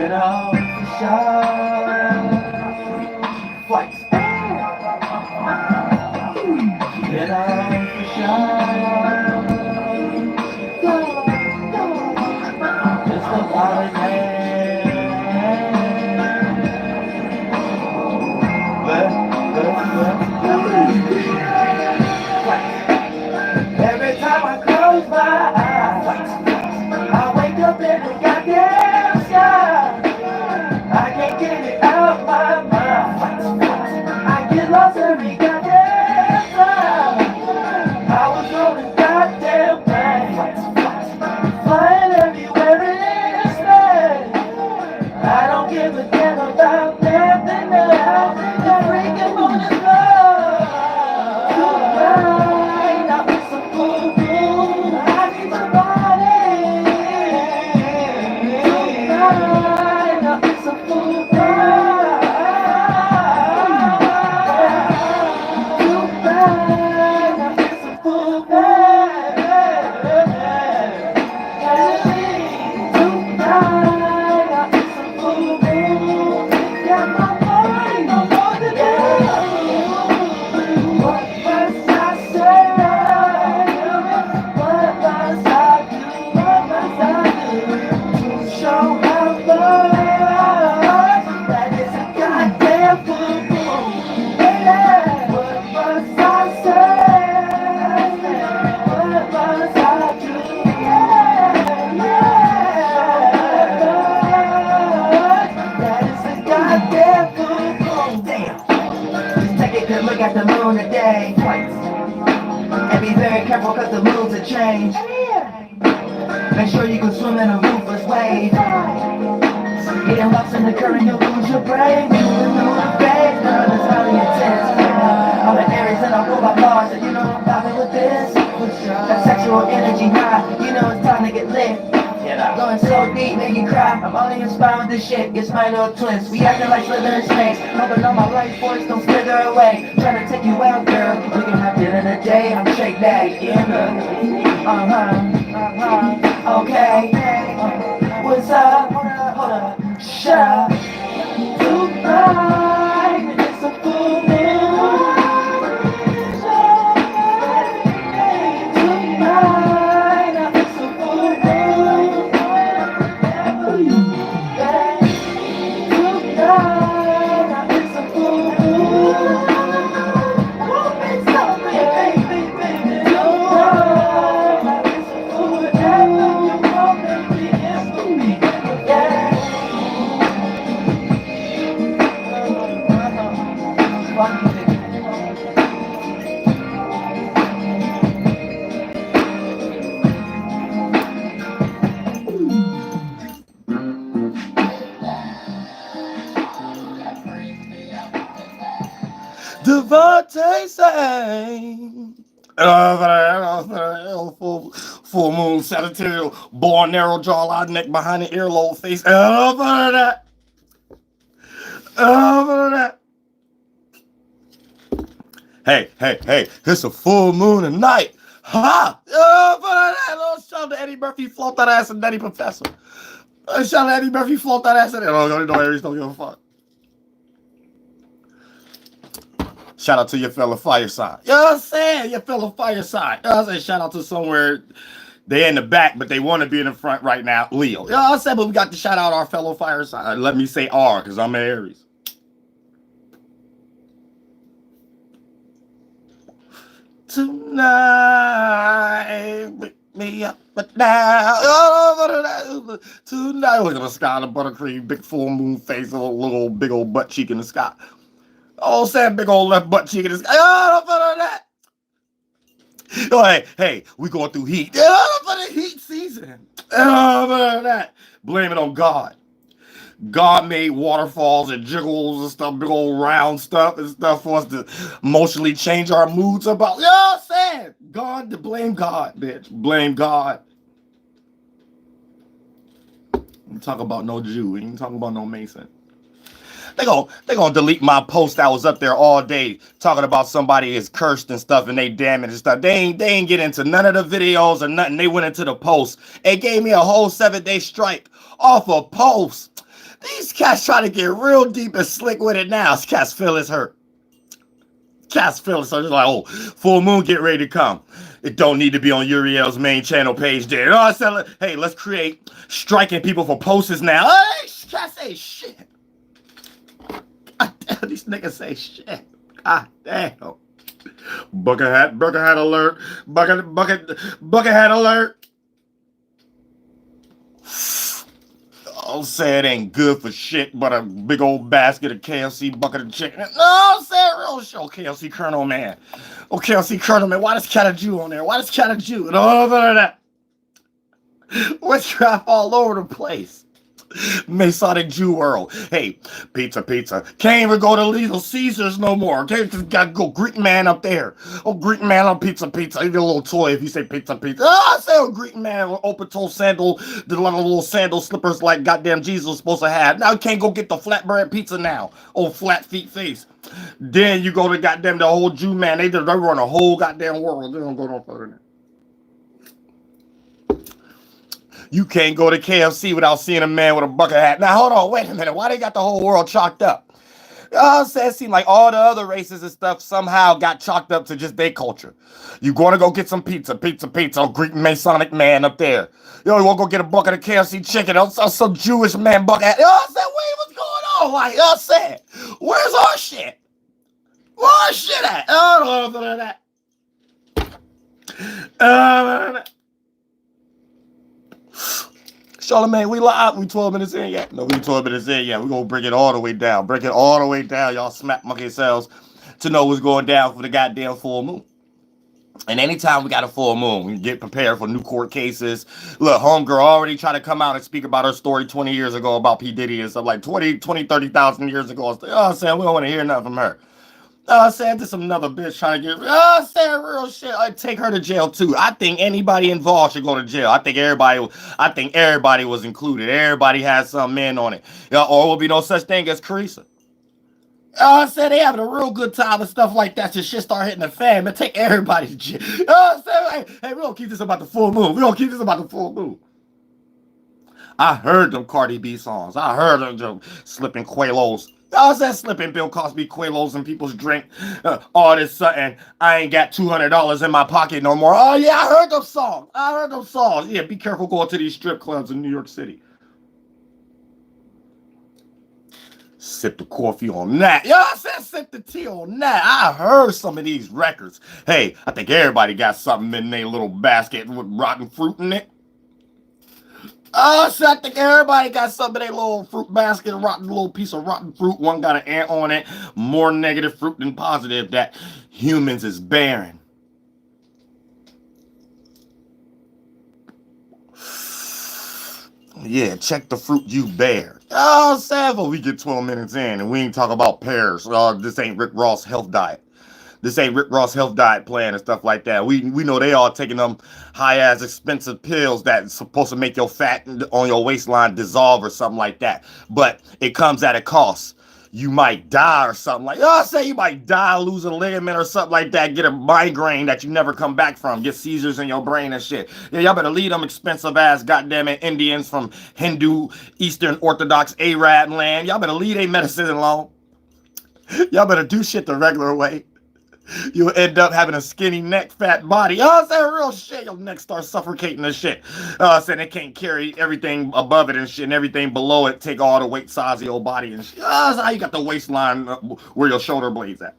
Get off the shore. Flights. Get off the shore. Go, go. It's the holiday. Every time I close my eyes, I wake up in the goddamn sky. I can't get it out my mind. I get lost every goddamn time. I was on a goddamn plane, flying everywhere in space. I don't give a damn about nothing else. The freaking moon is love. Tonight, I miss a full moon. I need somebody. Tonight, I miss a full moon. Tonight, I miss a full moon. Tonight, I miss a full moon. Got my mind on what to do. What must I say? What must I do? What must I do to show how much that is a goddamn full moon? Yeah. What must I say? What must I do? Yeah, yeah. That is a goddamn full moon. Damn. Just take a good look at the moon today. And be very careful cause the moon's a change. Make sure you can swim in a ruthless wave. Getting lost in the current, you'll lose your brain. You will know the phase, girl, it's highly intense. I'm an Aries and I go by Mars, and you know I'm vibing with this. That sexual energy high, you know it's time to get lit. Going so deep, make you cry. I'm only inspired with this shit. It's my little twins. We acting like slithering snakes. Hoping all my life force don't slither away. Trying to take you out, girl. We can have dinner today. I'm straight back in the okay. What's up? Hold up. Shut up. Tonight, it's a full moon. Tonight, it's a full moon. Tonight, it's a full moon. Won't be something, baby, baby. Tonight, it's a full moon. Whatever you want, baby, it's for me. Yeah. Fuck you, nigga. Devontae sang. Full moon, Sagittarius, born narrow jawline, neck behind the earlobe, face. That. Hey, it's a full moon tonight. Ha! Shout out to Eddie Murphy, float that ass and Nutty Professor. Shout out to Eddie Murphy, float that ass and Aries don't give a fuck. Shout out to your fellow fire sign. You know what I'm saying? Your fellow fire sign. You know what I'm saying? Shout out to somewhere they're in the back, but they want to be in the front right now. Leo. You know what I'm saying? But we got to shout out our fellow fire sign. Let me say R, because I'm an Aries. Tonight, wake me up but now. Tonight, look at the sky, the buttercream, big full moon face, little big old butt cheek in the sky. Oh, Sam, big old left butt cheek in the sky. That. Oh, hey, we going through heat. For the heat season. That. Blame it on God. God made waterfalls and jiggles and stuff, big old round stuff and stuff for us to emotionally change our moods about. You know what I'm saying? God, to blame God, bitch. Blame God. We ain't talking about no Jew. We ain't talking about no Mason. They gonna delete my post that was up there all day talking about somebody is cursed and stuff and they damaged and stuff. They ain't get into none of the videos or nothing. They went into the post. It gave me a whole 7-day strike off a post. These cats trying to get real deep and slick with it now. These cats feel it's hurt. Cats feel it. So they're like, oh, full moon, get ready to come. It don't need to be on Uriel's main channel page there. Oh, so, hey, let's create striking people for posters now. Hey, cats say shit. God damn, these niggas say shit. God damn. Bucket hat alert. Bucket hat alert. I'll say it ain't good for shit, but a big old basket of KFC bucket of chicken. No, I'll say it real show. KFC Colonel, man. Oh, KFC Colonel, man. Why does Cat a Jew on there? Why does Cat a Jew? And all of that. Witchcraft all over the place. Masonic Jew world. Hey, pizza. Can't even go to Little Caesars no more. Just gotta go Greek man up there. Oh, Greek man on pizza. You get a little toy if you say pizza. Oh, I say a Greek man with open toe sandal, the little sandal slippers like goddamn Jesus was supposed to have. Now you can't go get the flatbread pizza now. Oh, flat feet face. Then you go to goddamn the whole Jew man. They run a whole goddamn world. They don't go no further than that. You can't go to KFC without seeing a man with a bucket hat. Now, hold on, wait a minute. Why they got the whole world chalked up? It seemed like all the other races and stuff somehow got chalked up to just their culture. You going to go get some pizza, Greek Masonic man up there. You want to go get a bucket of KFC chicken, some Jewish man bucket hat. I said, wait, what's going on? Like, I said, where's our shit? Where's our shit at? Charlamagne, we live. We 12 minutes in yet? No, we 12 minutes in yet. We're going to bring it all the way down. Break it all the way down. Y'all smack monkey yourselves to know what's going down for the goddamn full moon. And anytime we got a full moon, we get prepared for new court cases. Look, homegirl already tried to come out and speak about her story 20 years ago about P. Diddy and stuff like 30,000 years ago. I'm saying we don't want to hear nothing from her. I said this another bitch trying to get. I said real shit. I'd take her to jail too. I think anybody involved should go to jail. I think everybody was included. Everybody has some men on it. Or will be no such thing as Carissa. I said they having a real good time and stuff like that. Just shit start hitting the fan, man. Take everybody to jail. I said, hey, we don't keep this about the full moon. I heard them Cardi B songs. I heard them slipping Quaalos. I said slipping Bill Cosby Quaalos in people's drink. All this something. I ain't got $200 in my pocket no more. Oh, yeah, I heard those songs. Yeah, be careful going to these strip clubs in New York City. Sip the coffee on that. Yeah, I said sip the tea on that. I heard some of these records. Hey, I think everybody got something in their little basket with rotten fruit in it. So I think everybody got something in their little fruit basket, little piece of rotten fruit. One got an ant on it. More negative fruit than positive that humans is barren. Yeah, check the fruit you bear. Savo, we get 12 minutes in and we ain't talk about pears. This ain't Rick Ross health diet. Plan and stuff like that. We know they all taking them high-ass expensive pills that's supposed to make your fat on your waistline dissolve or something like that. But it comes at a cost. You might die or something like that. Say you might die, lose a ligament or something like that, get a migraine that you never come back from, get seizures in your brain and shit. Yeah, y'all better leave them expensive-ass goddamn Indians from Hindu, Eastern Orthodox, Arab land. Y'all better leave their medicine alone. Y'all better do shit the regular way. You'll end up having a skinny neck, fat body. Is that real shit? Your neck starts suffocating and shit. Saying it can't carry everything above it and shit, and everything below it take all the weight size of your body and shit. That's how you got the waistline where your shoulder blades at.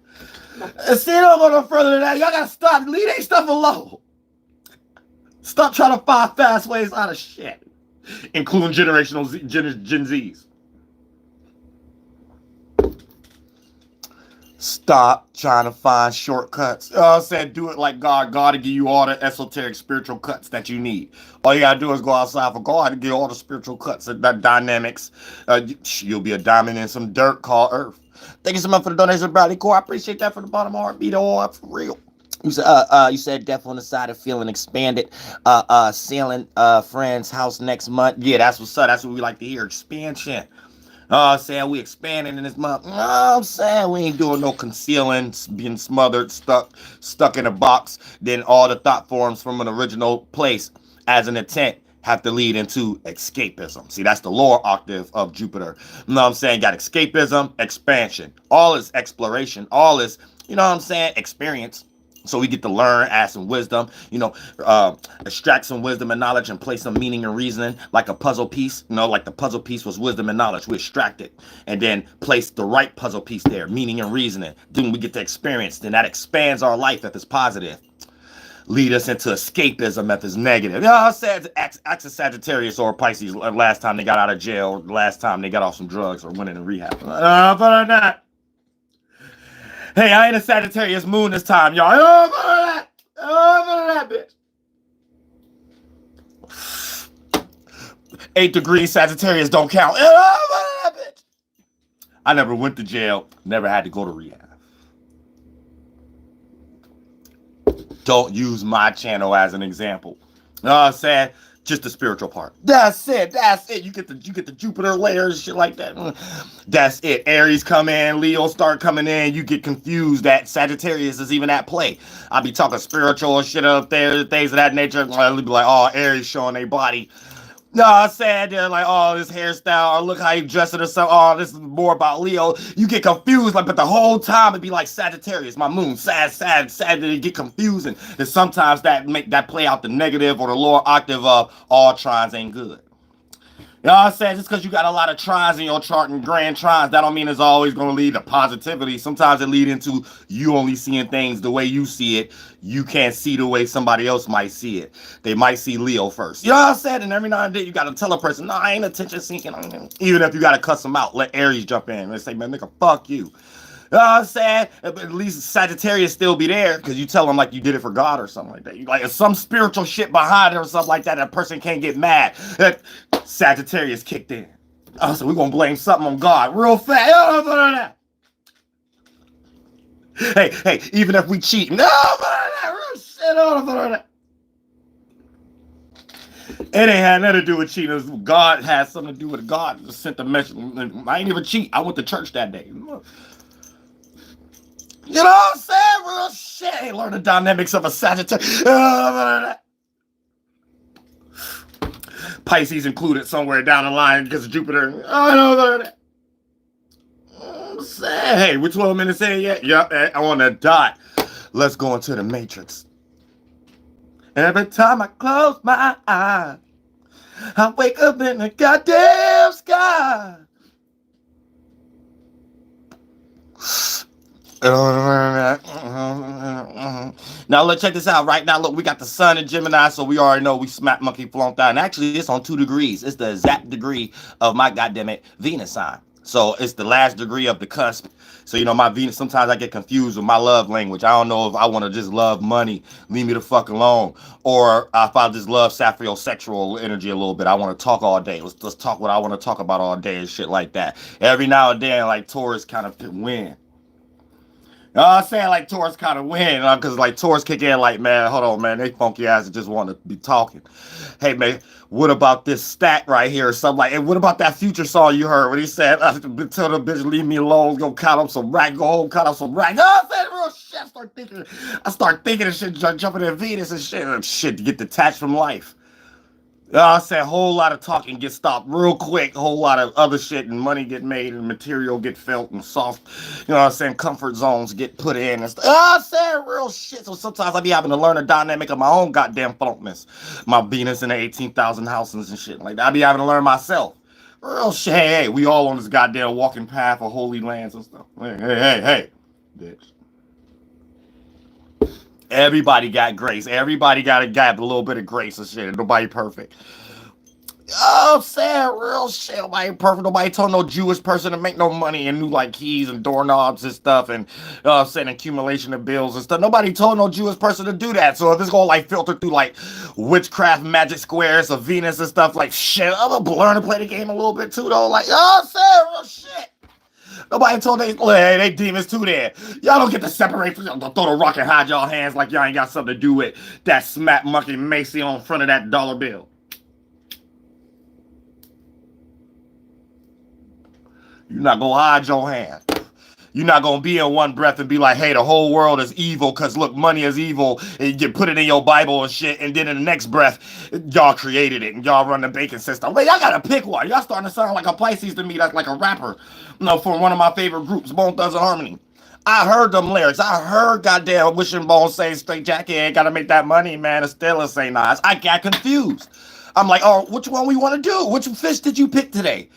See, don't go no further than that. Y'all gotta stop. Leave that stuff alone. Stop trying to find fast ways out of shit, including Gen Zs. Stop trying to find shortcuts. I said do it like God. God will give you all the esoteric spiritual cuts that you need. All you gotta do is go outside for God to get all the spiritual cuts and that dynamics. You'll be a diamond in some dirt called Earth. Thank you so much for the donation, Bradley Core. I appreciate that from the bottom of my heart. Beat all up for real. You said death on the side of feeling expanded. Sailing friend's house next month. Yeah, that's what's up. That's what we like to hear. Expansion. Saying we expanding in this month. I'm saying we ain't doing no concealing, being smothered, stuck in a box. Then all the thought forms from an original place as an intent have to lead into escapism. See, that's the lower octave of Jupiter. You know what I'm saying? Got escapism, expansion. All is exploration. All is, you know what I'm saying, experience. So we get to learn, add some wisdom, you know, extract some wisdom and knowledge and place some meaning and reasoning like a puzzle piece. You know, like the puzzle piece was wisdom and knowledge. We extract it and then place the right puzzle piece there, meaning and reasoning. Then we get to experience. Then that expands our life if it's positive. Lead us into escapism if it's negative. You know, I said X a Sagittarius or Pisces last time they got out of jail, last time they got off some drugs or went into rehab. But not. Hey, I ain't a Sagittarius moon this time, y'all. Oh, that bitch. 8 degrees Sagittarius don't count. Oh, that bitch. I never went to jail. Never had to go to rehab. Don't use my channel as an example. You know what I'm saying? Just the spiritual part. That's it. That's it. You get the Jupiter layers, shit like that. That's it. Aries come in, Leo start coming in. You get confused that Sagittarius is even at play. I'll be talking spiritual shit up there, things of that nature. I'll be like, oh, Aries showing their body. No, I said they're like, oh, this hairstyle, or look how you dress it or something. Oh, this is more about Leo. You get confused, like, but the whole time it'd be like Sagittarius, my moon, sad, it get confusing. And sometimes that make that play out the negative or the lower octave of all trines ain't good. You know what I'm saying? Just because you got a lot of trines in your chart and grand trines, that don't mean it's always going to lead to positivity. Sometimes it lead into you only seeing things the way you see it. You can't see the way somebody else might see it. They might see Leo first. You know what I'm saying? And every now and then you got to tell a person, no, I ain't attention seeking. Even if you got to cuss them out, let Aries jump in and say, man, nigga, fuck you. You know what I'm saying? At least Sagittarius still be there because you tell them like you did it for God or something like that. You like some spiritual shit behind it or something like that. That person can't get mad. That Sagittarius kicked in. Oh, so we're going to blame something on God real fast. Hey, even if we cheat. No, real shit. It ain't had nothing to do with cheating. God has something to do with God. Just sent the message. I ain't even cheat. I went to church that day. You know what I'm saying? Real shit. Hey, learn the dynamics of a Sagittarius. Pisces included somewhere down the line because of Jupiter. I know that. Hey, we're 12 minutes in yet? Yep, on the dot. Let's go into the matrix. Every time I close my eyes, I wake up in the goddamn sky. Now let's check this out. Right now, look, we got the sun in Gemini, so we already know we smack monkey flunked out. And actually, it's on 2 degrees. It's the exact degree of my goddammit Venus sign. So it's the last degree of the cusp. So, you know, my Venus, sometimes I get confused with my love language. I don't know if I want to just love money, leave me the fuck alone, or if I just love sapiosexual energy a little bit. I want to talk all day. Let's talk what I want to talk about all day and shit like that. Every now and then, like Taurus kind of win. You know what I'm saying? Like Taurus kind of win, because like Taurus kick in like, man, hold on, man, they funky ass just want to be talking. Hey, man, what about this stat right here or something like, and what about that Future song you heard when he said, tell the bitch leave me alone, go count up some rack, go home, count up some rack. You know what I'm saying? Real shit. I start thinking of shit, jumping in Venus and shit to get detached from life. I said a whole lot of talking gets stopped real quick. A whole lot of other shit and money get made and material get felt and soft. You know what I'm saying? Comfort zones get put in and stuff. I said real shit. So sometimes I be having to learn the dynamic of my own goddamn funkness. My Venus in the 18,000 houses and shit like that. I be having to learn myself. Real shit. Hey, we all on this goddamn walking path of holy lands and stuff. Hey, bitch. Everybody got grace. Everybody got a little bit of grace and shit. Nobody perfect. Oh, I'm saying real shit. Nobody perfect. Nobody told no Jewish person to make no money and new like keys and doorknobs and stuff and saying accumulation of bills and stuff. Nobody told no Jewish person to do that. So if it's gonna like filter through like witchcraft magic squares of Venus and stuff like shit, I'm gonna learn to play the game a little bit too though. Like, I'm saying real shit. Nobody told they demons too there. Y'all don't get to separate from y'all. Don't throw the rock and hide y'all hands like y'all ain't got something to do with that smack monkey Macy on front of that dollar bill. You're not gonna hide your hand. You're not going to be in one breath and be like, hey, the whole world is evil because, look, money is evil. And you put it in your Bible and shit. And then in the next breath, y'all created it and y'all run the banking system. Wait, y'all got to pick one. Y'all starting to sound like a Pisces to me. That's like a rapper, from one of my favorite groups, Bone Thugs and Harmony. I heard them lyrics. I heard goddamn Wishing Bone say straight jacket ain't got to make that money, man. It's still a St. Nice. I got confused. I'm like, oh, which one we want to do? Which fish did you pick today?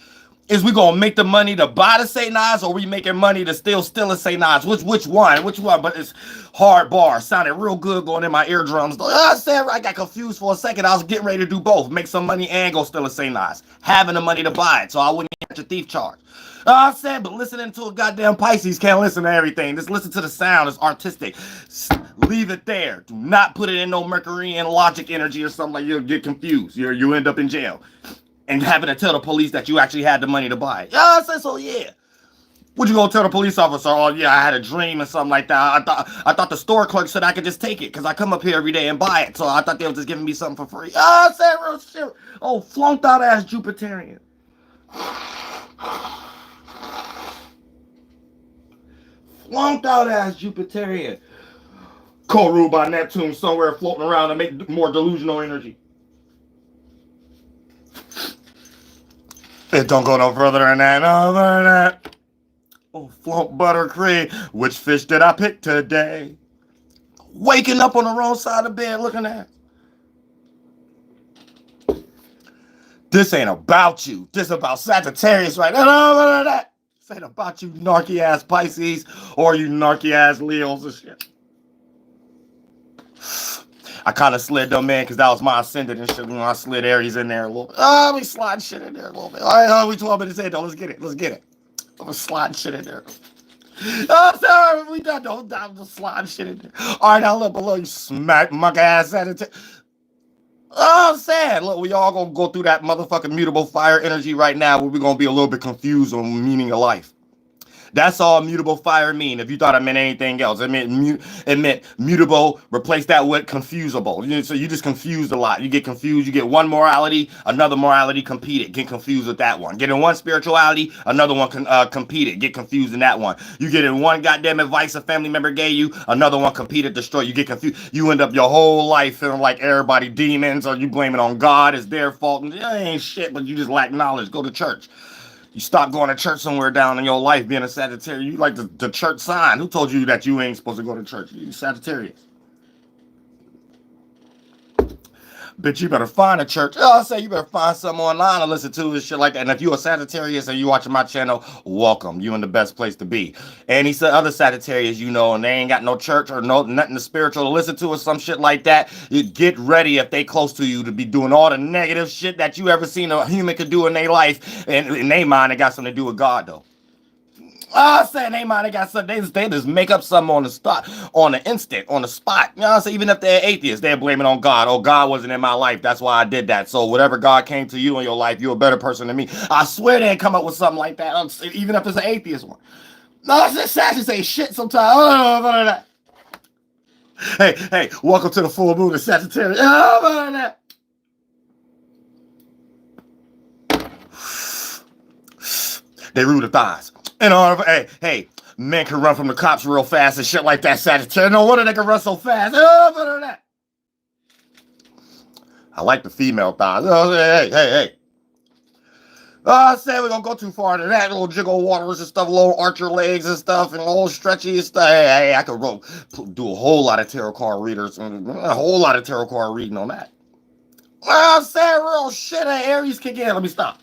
Is we gonna make the money to buy the St. Nice, or we making money to still a St. Nice? Which one? But it's hard bar. Sounded real good going in my eardrums. I got confused for a second. I was getting ready to do both. Make some money and go steal a St. Nice. Having the money to buy it, so I wouldn't get your thief charge. I said, but listening to a goddamn Pisces can't listen to everything. Just listen to the sound. It's artistic. Leave it there. Do not put it in no Mercury and logic energy or something like you'll get confused. You end up in jail. And having to tell the police that you actually had the money to buy it. Yeah, I said so. Yeah. What you gonna tell the police officer? Oh yeah, I had a dream or something like that. I thought the store clerk said I could just take it because I come up here every day and buy it. So I thought they were just giving me something for free. I said real shit. Oh, flunked out ass Jupiterian. Flunked out ass Jupiterian. Co-ruled by Neptune somewhere floating around to make more delusional energy. It don't go no further than that. No further than that. Oh, flunk buttercream. Which fish did I pick today? Waking up on the wrong side of the bed looking at. This ain't about you. This about Sagittarius right now. No further than that. This ain't about you narky ass Pisces or you narky ass Leos and shit. I kind of slid them in because that was my ascendant and shit. When I slid Aries in there a little bit. Oh, we slide shit in there a little bit. All right, we 12 minutes in though. Let's get it. I'm gonna slide shit in there. Oh, sorry, we done. Don't just slide shit in there. All right, now look below you, smack monkey ass Sagittarius. Oh, I'm saying, look, we all gonna go through that motherfucking mutable fire energy right now where we're gonna be a little bit confused on the meaning of life. That's all mutable fire mean. If you thought it meant anything else, it meant mutable. Replace that with confusable. So you just confused a lot. You get confused. You get one morality, another morality competed. Get confused with that one. Get in one spirituality, another one competed. Get confused in that one. You get in one goddamn advice a family member gave you, another one competed, destroyed. You get confused. You end up your whole life feeling like everybody demons, or you blame it on God. It's their fault. And it ain't shit, but you just lack knowledge. Go to church. You stop going to church somewhere down in your life being a Sagittarius. You like the church sign. Who told you that you ain't supposed to go to church? You Sagittarius. Bitch, you better find a church. Oh, I say you better find something online to listen to and shit like that. And if you a Sagittarius and you watching my channel, welcome. You in the best place to be. And he said other Sagittarius, and they ain't got no church or nothing spiritual to listen to or some shit like that. You get ready if they close to you to be doing all the negative shit that you ever seen a human could do in their life. And in their mind, it got something to do with God, though. I said they might have got something. They just make up something on the instant, on the spot. You know what I'm saying? Even if they're atheists, they're blaming on God. Oh, God wasn't in my life. That's why I did that. So whatever God came to you in your life, you're a better person than me. I swear they ain't come up with something like that, even if it's an atheist one. No, it's just sad to say shit sometimes. Hey, welcome to the full moon of Sagittarius. They rule the thighs. And hey, men can run from the cops real fast and shit like that, Sagittarius. No wonder they can run so fast. I like the female thighs. Hey. I said we're gonna go too far into that. Little jiggle waters and stuff, little archer legs and stuff, and little stretchy and stuff. Hey, I could do a whole lot of tarot card readers, a whole lot of tarot card reading on that. I said real shit. Aries kick in. Let me stop.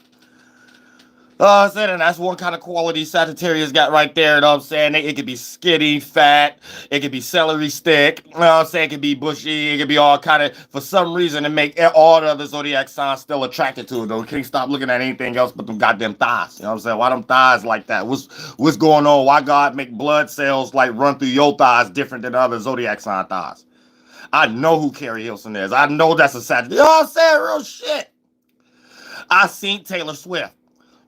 I said, and that's one kind of quality Sagittarius got right there. You know what I'm saying? It could be skinny, fat. It could be celery stick. You know what I'm saying? It could be bushy. It could be all kind of, for some reason, to make all the other zodiac signs still attracted to it, though. You can't stop looking at anything else but them goddamn thighs. You know what I'm saying? Why them thighs like that? What's going on? Why God make blood cells like run through your thighs different than other zodiac sign thighs? I know who Carrie Hilson is. I know that's a Sagittarius. You know what I'm saying? Real shit. I seen Taylor Swift.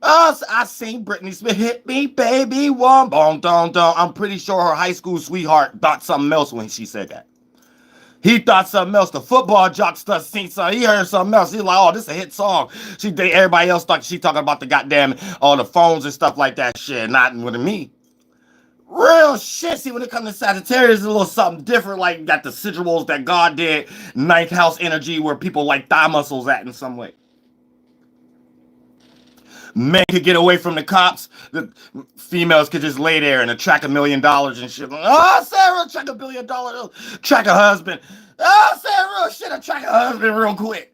I seen Britney Spears hit me, baby, one bong, dong, dong. I'm pretty sure her high school sweetheart thought something else when she said that. He thought something else. The football jock stuff seen something. He heard something else. He's like, oh, this is a hit song. Everybody else thought she talking about the goddamn all the phones and stuff like that shit. Not with me. Real shit. See, when it comes to Sagittarius, it's a little something different. Like, you got the sigils that God did, ninth house energy where people like thigh muscles at in some way. Men could get away from the cops. The females could just lay there and attract $1 million and shit. Oh, Sarah, attract $1 billion. Attract a husband. Oh, Sarah, shit, attract a husband real quick.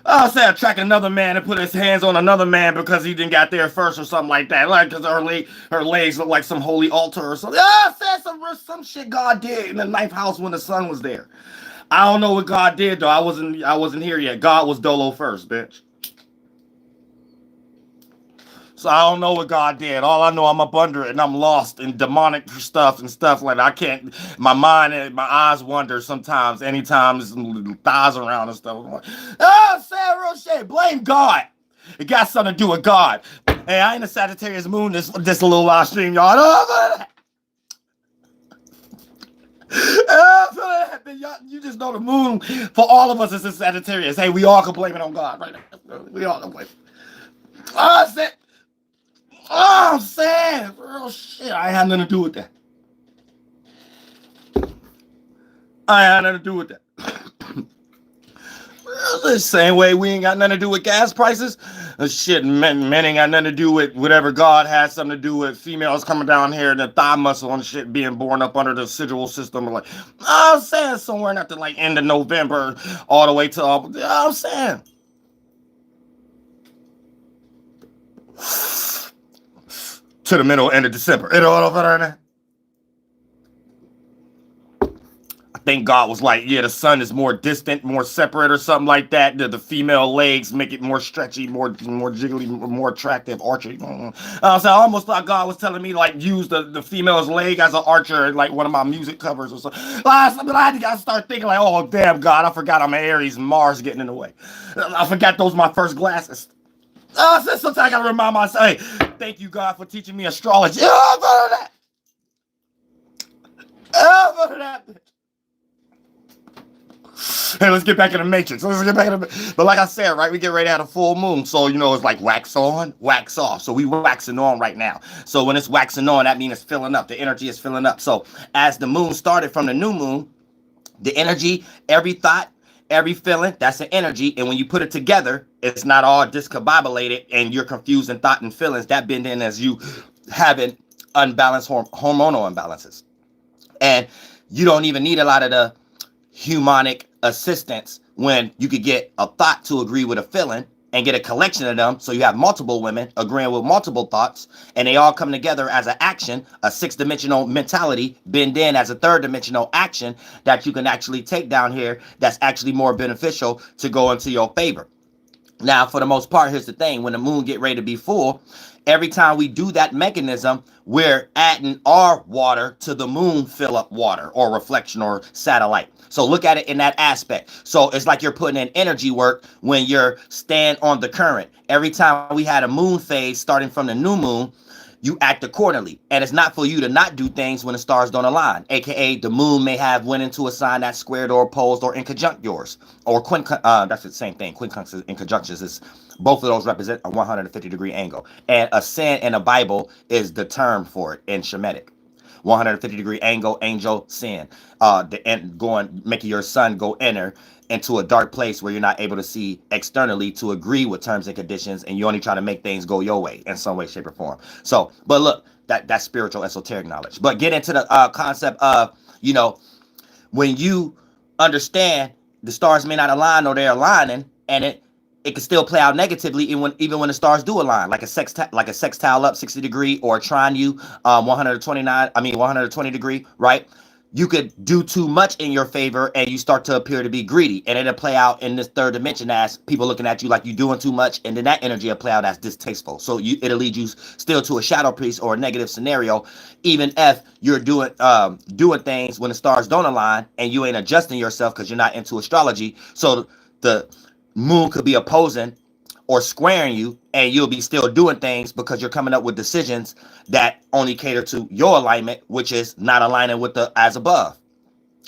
Oh, say attract another man and put his hands on another man because he didn't got there first or something like that. Like, because her legs look like some holy altar or something. Oh, say some shit God did in the ninth house when the sun was there. I don't know what God did though. I wasn't here yet. God was Dolo first, bitch. So I don't know what God did. All I know, I'm up under it and I'm lost in demonic stuff and stuff like that. I can't, my mind and my eyes wander sometimes, anytime there's some thighs around and stuff. I'm like, oh, Sarah, shit, blame God. It got something to do with God. Hey, I ain't a Sagittarius moon this little live stream, y'all. You just know the moon for all of us is a Sagittarius. Hey, we all can blame it on God right now. We all can blame it. Oh, shit. Oh, I'm saying, real shit. I ain't had nothing to do with that. I ain't had nothing to do with that. The same way we ain't got nothing to do with gas prices. Shit, men ain't got nothing to do with whatever God has something to do with females coming down here and the thigh muscle and shit being born up under the sigil system. Like, I'm saying somewhere at the like end of November all the way to I'm saying. To the middle end of December. It all over there. I think God was like, yeah, the sun is more distant, more separate or something like that. The female legs make it more stretchy, more jiggly, more attractive, archery. So I almost thought God was telling me like use the female's leg as an archer in like one of my music covers or something. I had to start thinking like, oh damn God, I forgot I'm an Aries and Mars getting in the way. I forgot those my first glasses. Sometimes I gotta remind myself, hey, thank you, God, for teaching me astrology. Oh, for that. Oh, for that. Hey, let's get back in the matrix. But like I said, right, we get ready to have a full moon. So, you know, it's like wax on, wax off. So we waxing on right now. So when it's waxing on, that means it's filling up. The energy is filling up. So as the moon started from the new moon, the energy, every thought, every feeling, that's an energy. And when you put it together, it's not all discombobulated and you're confusing thought and feelings. That been in as you having unbalanced hormonal imbalances. And you don't even need a lot of the humanic assistance when you could get a thought to agree with a feeling and get a collection of them. So you have multiple women agreeing with multiple thoughts and they all come together as an action, a 6-dimensional mentality, bend in as a 3rd-dimensional action that you can actually take down here that's actually more beneficial to go into your favor. Now, for the most part, here's the thing. When the moon get ready to be full, every time we do that mechanism, we're adding our water to the moon fill up water or reflection or satellite. So look at it in that aspect. So it's like you're putting in energy work when you're staying on the current. Every time we had a moon phase starting from the new moon, you act accordingly. And it's not for you to not do things when the stars don't align. AKA the moon may have went into a sign that's squared or opposed or in conjunct yours. Or that's the same thing. Quincunxes and conjunctions is both of those represent a 150-degree angle. And a sin in the Bible is the term for it in Shemitic. 150-degree angle, angel, sin. Making your sun go enter into a dark place where you're not able to see externally to agree with terms and conditions, and you only try to make things go your way in some way, shape, or form. So, but look, that's spiritual esoteric knowledge. But get into the concept of, you know, when you understand the stars may not align or they're aligning, and it can still play out negatively even when the stars do align, like a sextile up 60 degree or a trine you 120 degree, right? You could do too much in your favor and you start to appear to be greedy, and it'll play out in this 3rd dimension as people looking at you like you're doing too much, and then that energy will play out as distasteful. So it'll lead you still to a shadow piece or a negative scenario, even if you're doing things when the stars don't align and you ain't adjusting yourself because you're not into astrology. So the moon could be opposing or squaring you, and you'll be still doing things because you're coming up with decisions that only cater to your alignment, which is not aligning with the as above.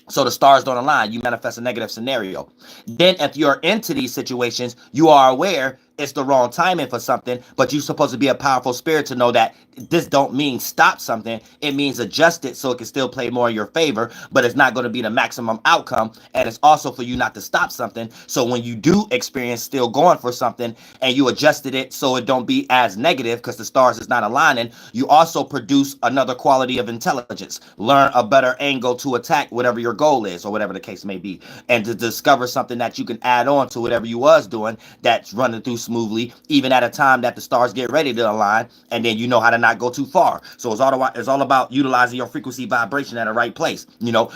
So the stars don't align, you manifest a negative scenario. Then if you're into these situations, you are aware it's the wrong timing for something, but you're supposed to be a powerful spirit to know that this don't mean stop something. It means adjust it so it can still play more in your favor, but it's not going to be the maximum outcome. And it's also for you not to stop something. So when you do experience still going for something and you adjusted it so it don't be as negative because the stars is not aligning, you also produce another quality of intelligence. Learn a better angle to attack whatever your goal is or whatever the case may be. And to discover something that you can add on to whatever you was doing that's running through smoothly, even at a time that the stars get ready to align, and then you know how to not go too far. So it's all about utilizing your frequency vibration at the right place. You know,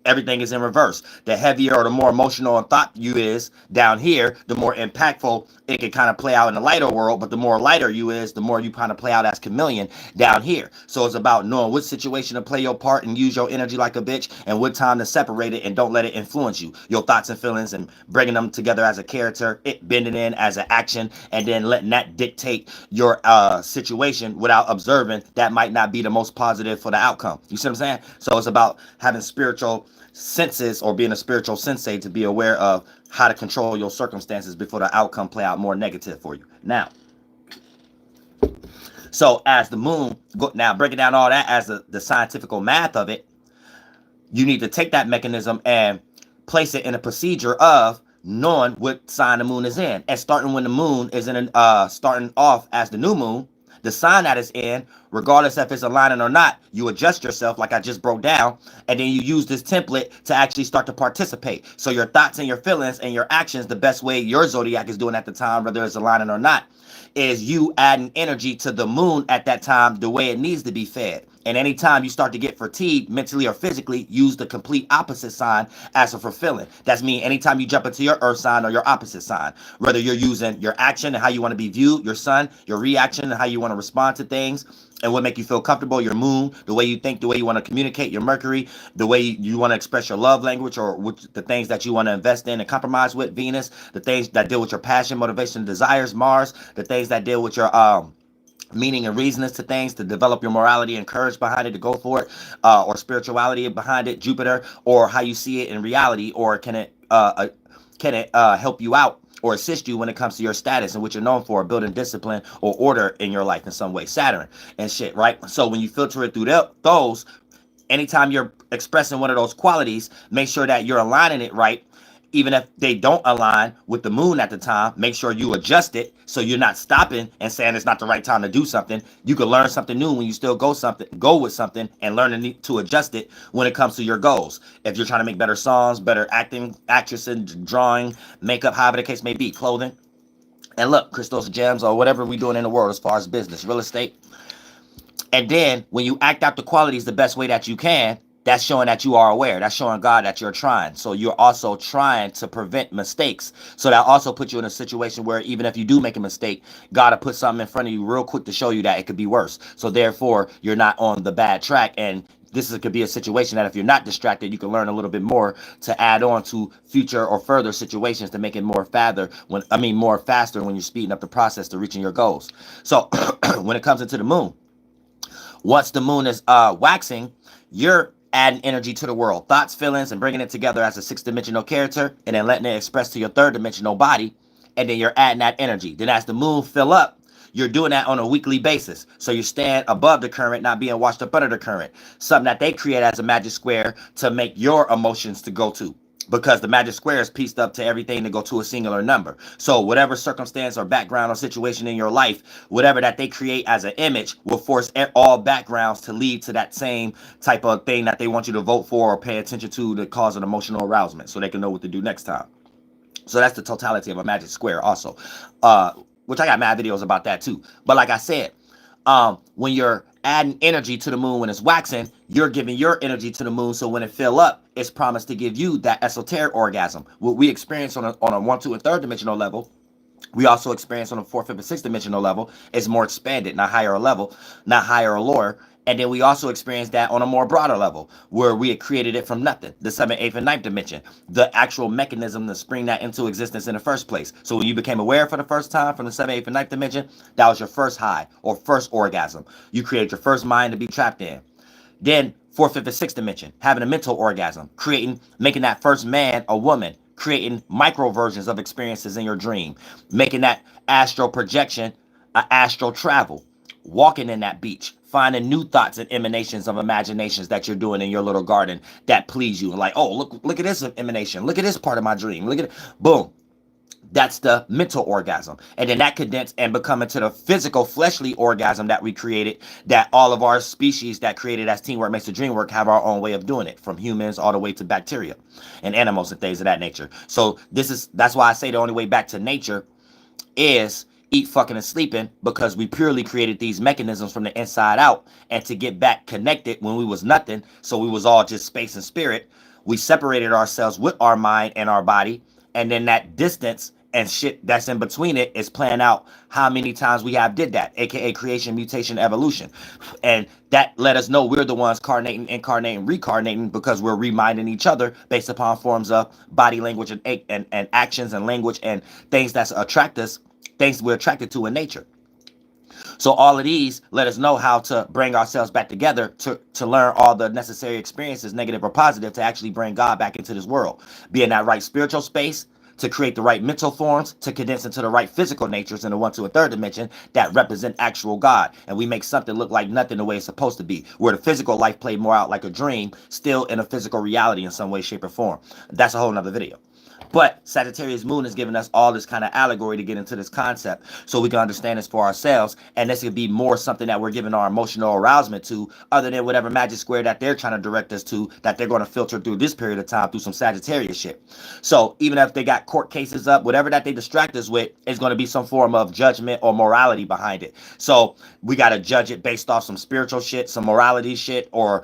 everything is in reverse. The heavier or the more emotional and thought you is down here, the more impactful it can kind of play out in the lighter world. But the more lighter you is, the more you kind of play out as chameleon down here. So it's about knowing which situation to play your part and use your energy like a bitch, and what time to separate it and don't let it influence you, your thoughts and feelings, and bringing them together as a character, it bending in as an action, and then letting that dictate your situation without observing that might not be the most positive for the outcome. You see what I'm saying? So it's about having spiritual senses or being a spiritual sensei to be aware of how to control your circumstances before the outcome play out more negative for you. Now, so as the moon, now breaking down all that as the scientific math of it, you need to take that mechanism and place it in a procedure of knowing what sign the moon is in, and starting when the moon is in starting off as the new moon, the sign that it's in, regardless if it's aligning or not, you adjust yourself like I just broke down, and then you use this template to actually start to participate. So your thoughts and your feelings and your actions, the best way your zodiac is doing at the time, whether it's aligning or not, is you adding energy to the moon at that time the way it needs to be fed. And anytime you start to get fatigued mentally or physically, use the complete opposite sign as a fulfilling. That's mean anytime you jump into your earth sign or your opposite sign, whether you're using your action and how you want to be viewed, your sun, your reaction and how you want to respond to things, and what make you feel comfortable, your moon, the way you think, the way you want to communicate, your Mercury, the way you want to express your love language, or the things that you want to invest in and compromise with, Venus, the things that deal with your passion, motivation, desires, Mars, the things that deal with your meaning and reasons to things, to develop your morality and courage behind it to go for it, or spirituality behind it, Jupiter, or how you see it in reality, or can it help you out or assist you when it comes to your status and what you're known for, building discipline or order in your life in some way, Saturn and shit, right? So when you filter it through those, anytime you're expressing one of those qualities, make sure that you're aligning it right. Even if they don't align with the moon at the time, make sure you adjust it so you're not stopping and saying it's not the right time to do something. You can learn something new when you still go with something, and learn to adjust it when it comes to your goals. If you're trying to make better songs, better acting, actressing, drawing, makeup, however the case may be, clothing. And look, crystals, gems, or whatever we're doing in the world as far as business, real estate. And then when you act out the qualities the best way that you can, that's showing that you are aware. That's showing God that you're trying. So you're also trying to prevent mistakes. So that also puts you in a situation where even if you do make a mistake, God will put something in front of you real quick to show you that it could be worse. So therefore, you're not on the bad track. And could be a situation that if you're not distracted, you can learn a little bit more to add on to future or further situations to make it more faster when you're speeding up the process to reaching your goals. So when it comes into the moon, once the moon is waxing, you're adding energy to the world, thoughts, feelings, and bringing it together as a 6-dimensional character, and then letting it express to your 3rd-dimensional body, and then you're adding that energy. Then as the moon fill up, you're doing that on a weekly basis. So you stand above the current, not being washed up under the current. Something that they create as a magic square to make your emotions to go to. Because the magic square is pieced up to everything to go to a singular number. So whatever circumstance or background or situation in your life, whatever that they create as an image will force all backgrounds to lead to that same type of thing that they want you to vote for or pay attention to cause an emotional arousement so they can know what to do next time. So that's the totality of a magic square also, which I got mad videos about that too. But like I said, when you're adding energy to the moon when it's waxing, you're giving your energy to the moon. So when it fill up, it's promised to give you that esoteric orgasm. What we experience on a 1, 2, and 3rd dimensional level, we also experience on a 4th, 5th, and 6th dimensional level. It's more expanded, not higher level, not higher or lower. And then we also experience that on a more broader level where we had created it from nothing, the 7th, 8th, and 9th dimension, the actual mechanism to spring that into existence in the first place. So when you became aware for the first time from the 7th, 8th, and 9th dimension, that was your first high or first orgasm. You created your first mind to be trapped in. Then 4th, 5th, and 6th dimension, having a mental orgasm, making that first man a woman, creating micro versions of experiences in your dream, making that astral projection, an astral travel, walking in that beach, finding new thoughts and emanations of imaginations that you're doing in your little garden that please you. Like, oh, look at this emanation. Look at this part of my dream. Look at it. Boom. That's the mental orgasm. And then that condensed and become into the physical fleshly orgasm that we created, that all of our species that created as teamwork makes the dream work have our own way of doing it, from humans all the way to bacteria and animals and things of that nature. So that's why I say the only way back to nature is eat, fucking, and sleeping, because we purely created these mechanisms from the inside out. And to get back connected when we was nothing, so we was all just space and spirit, we separated ourselves with our mind and our body. And then that distance and shit that's in between it is playing out how many times we have did that, aka creation, mutation, evolution. And that let us know we're the ones incarnating, reincarnating, because we're reminding each other based upon forms of body language and actions and language and things that attract us, things we're attracted to in nature. So all of these let us know how to bring ourselves back together to learn all the necessary experiences, negative or positive, to actually bring God back into this world. Be in that right spiritual space, to create the right mental forms, to condense into the right physical natures in the 1, 2, and 3rd dimension that represent actual God. And we make something look like nothing the way it's supposed to be, where the physical life played more out like a dream, still in a physical reality in some way, shape, or form. That's a whole nother video. But Sagittarius moon is giving us all this kind of allegory to get into this concept so we can understand this for ourselves. And this could be more something that we're giving our emotional arousement to, other than whatever magic square that they're trying to direct us to, that they're going to filter through this period of time through some Sagittarius shit. So even if they got court cases up, whatever that they distract us with is going to be some form of judgment or morality behind it. So we got to judge it based off some spiritual shit, some morality shit, or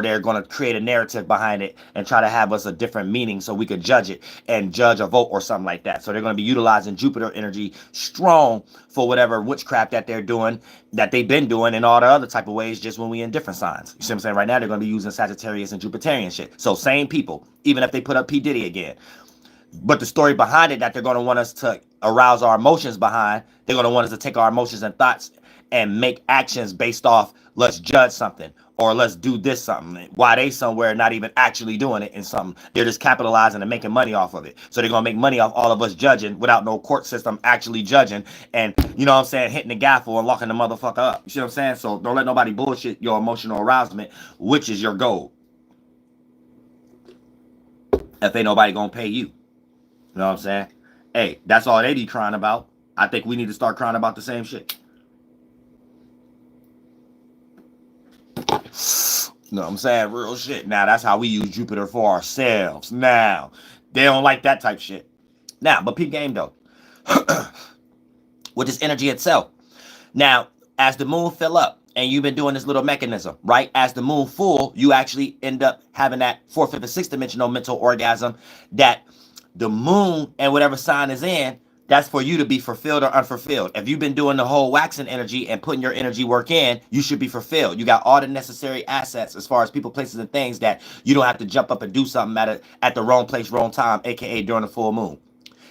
they're going to create a narrative behind it and try to have us a different meaning so we could judge it and judge a vote or something like that. So they're going to be utilizing Jupiter energy strong for whatever witchcraft that they're doing, that they've been doing in all the other type of ways, just when we in different signs. You see what I'm saying? Right now they're going to be using Sagittarius and Jupiterian shit. So same people, even if they put up P. Diddy again. But the story behind it that they're going to want us to arouse our emotions behind, they're going to want us to take our emotions and thoughts and make actions based off, let's judge something, or let's do this something, while they somewhere not even actually doing it in something. They're just capitalizing and making money off of it. So they're going to make money off all of us judging without no court system actually judging, and, you know what I'm saying, hitting the gavel and locking the motherfucker up. You see what I'm saying? So don't let nobody bullshit your emotional arousement, which is your goal, if ain't nobody going to pay you. You know what I'm saying? Hey, that's all they be crying about. I think we need to start crying about the same shit. You know what I'm saying? Real shit. Now, that's how we use Jupiter for ourselves. Now, they don't like that type shit. Now, but peep game, though. With this energy itself. Now, as the moon fill up, and you've been doing this little mechanism, right? As the moon full, you actually end up having that 4th, 5th, and 6th dimensional mental orgasm that the moon and whatever sign is in, that's for you to be fulfilled or unfulfilled. If you've been doing the whole waxing energy and putting your energy work in, you should be fulfilled. You got all the necessary assets as far as people, places, and things that you don't have to jump up and do something at the wrong place, wrong time, aka during the full moon.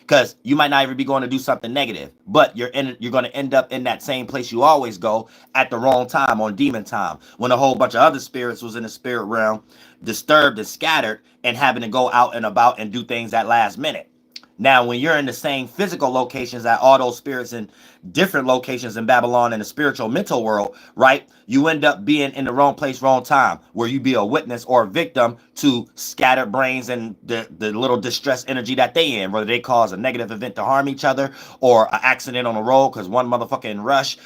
Because you might not even be going to do something negative, but you're going to end up in that same place you always go at the wrong time, on demon time, when a whole bunch of other spirits was in the spirit realm, disturbed and scattered, and having to go out and about and do things at last minute. Now, when you're in the same physical locations that all those spirits in different locations in Babylon and the spiritual mental world, right? You end up being in the wrong place, wrong time, where you be a witness or a victim to scattered brains and the little distress energy that they in, whether they cause a negative event to harm each other or an accident on the road because one motherfucker in a rush,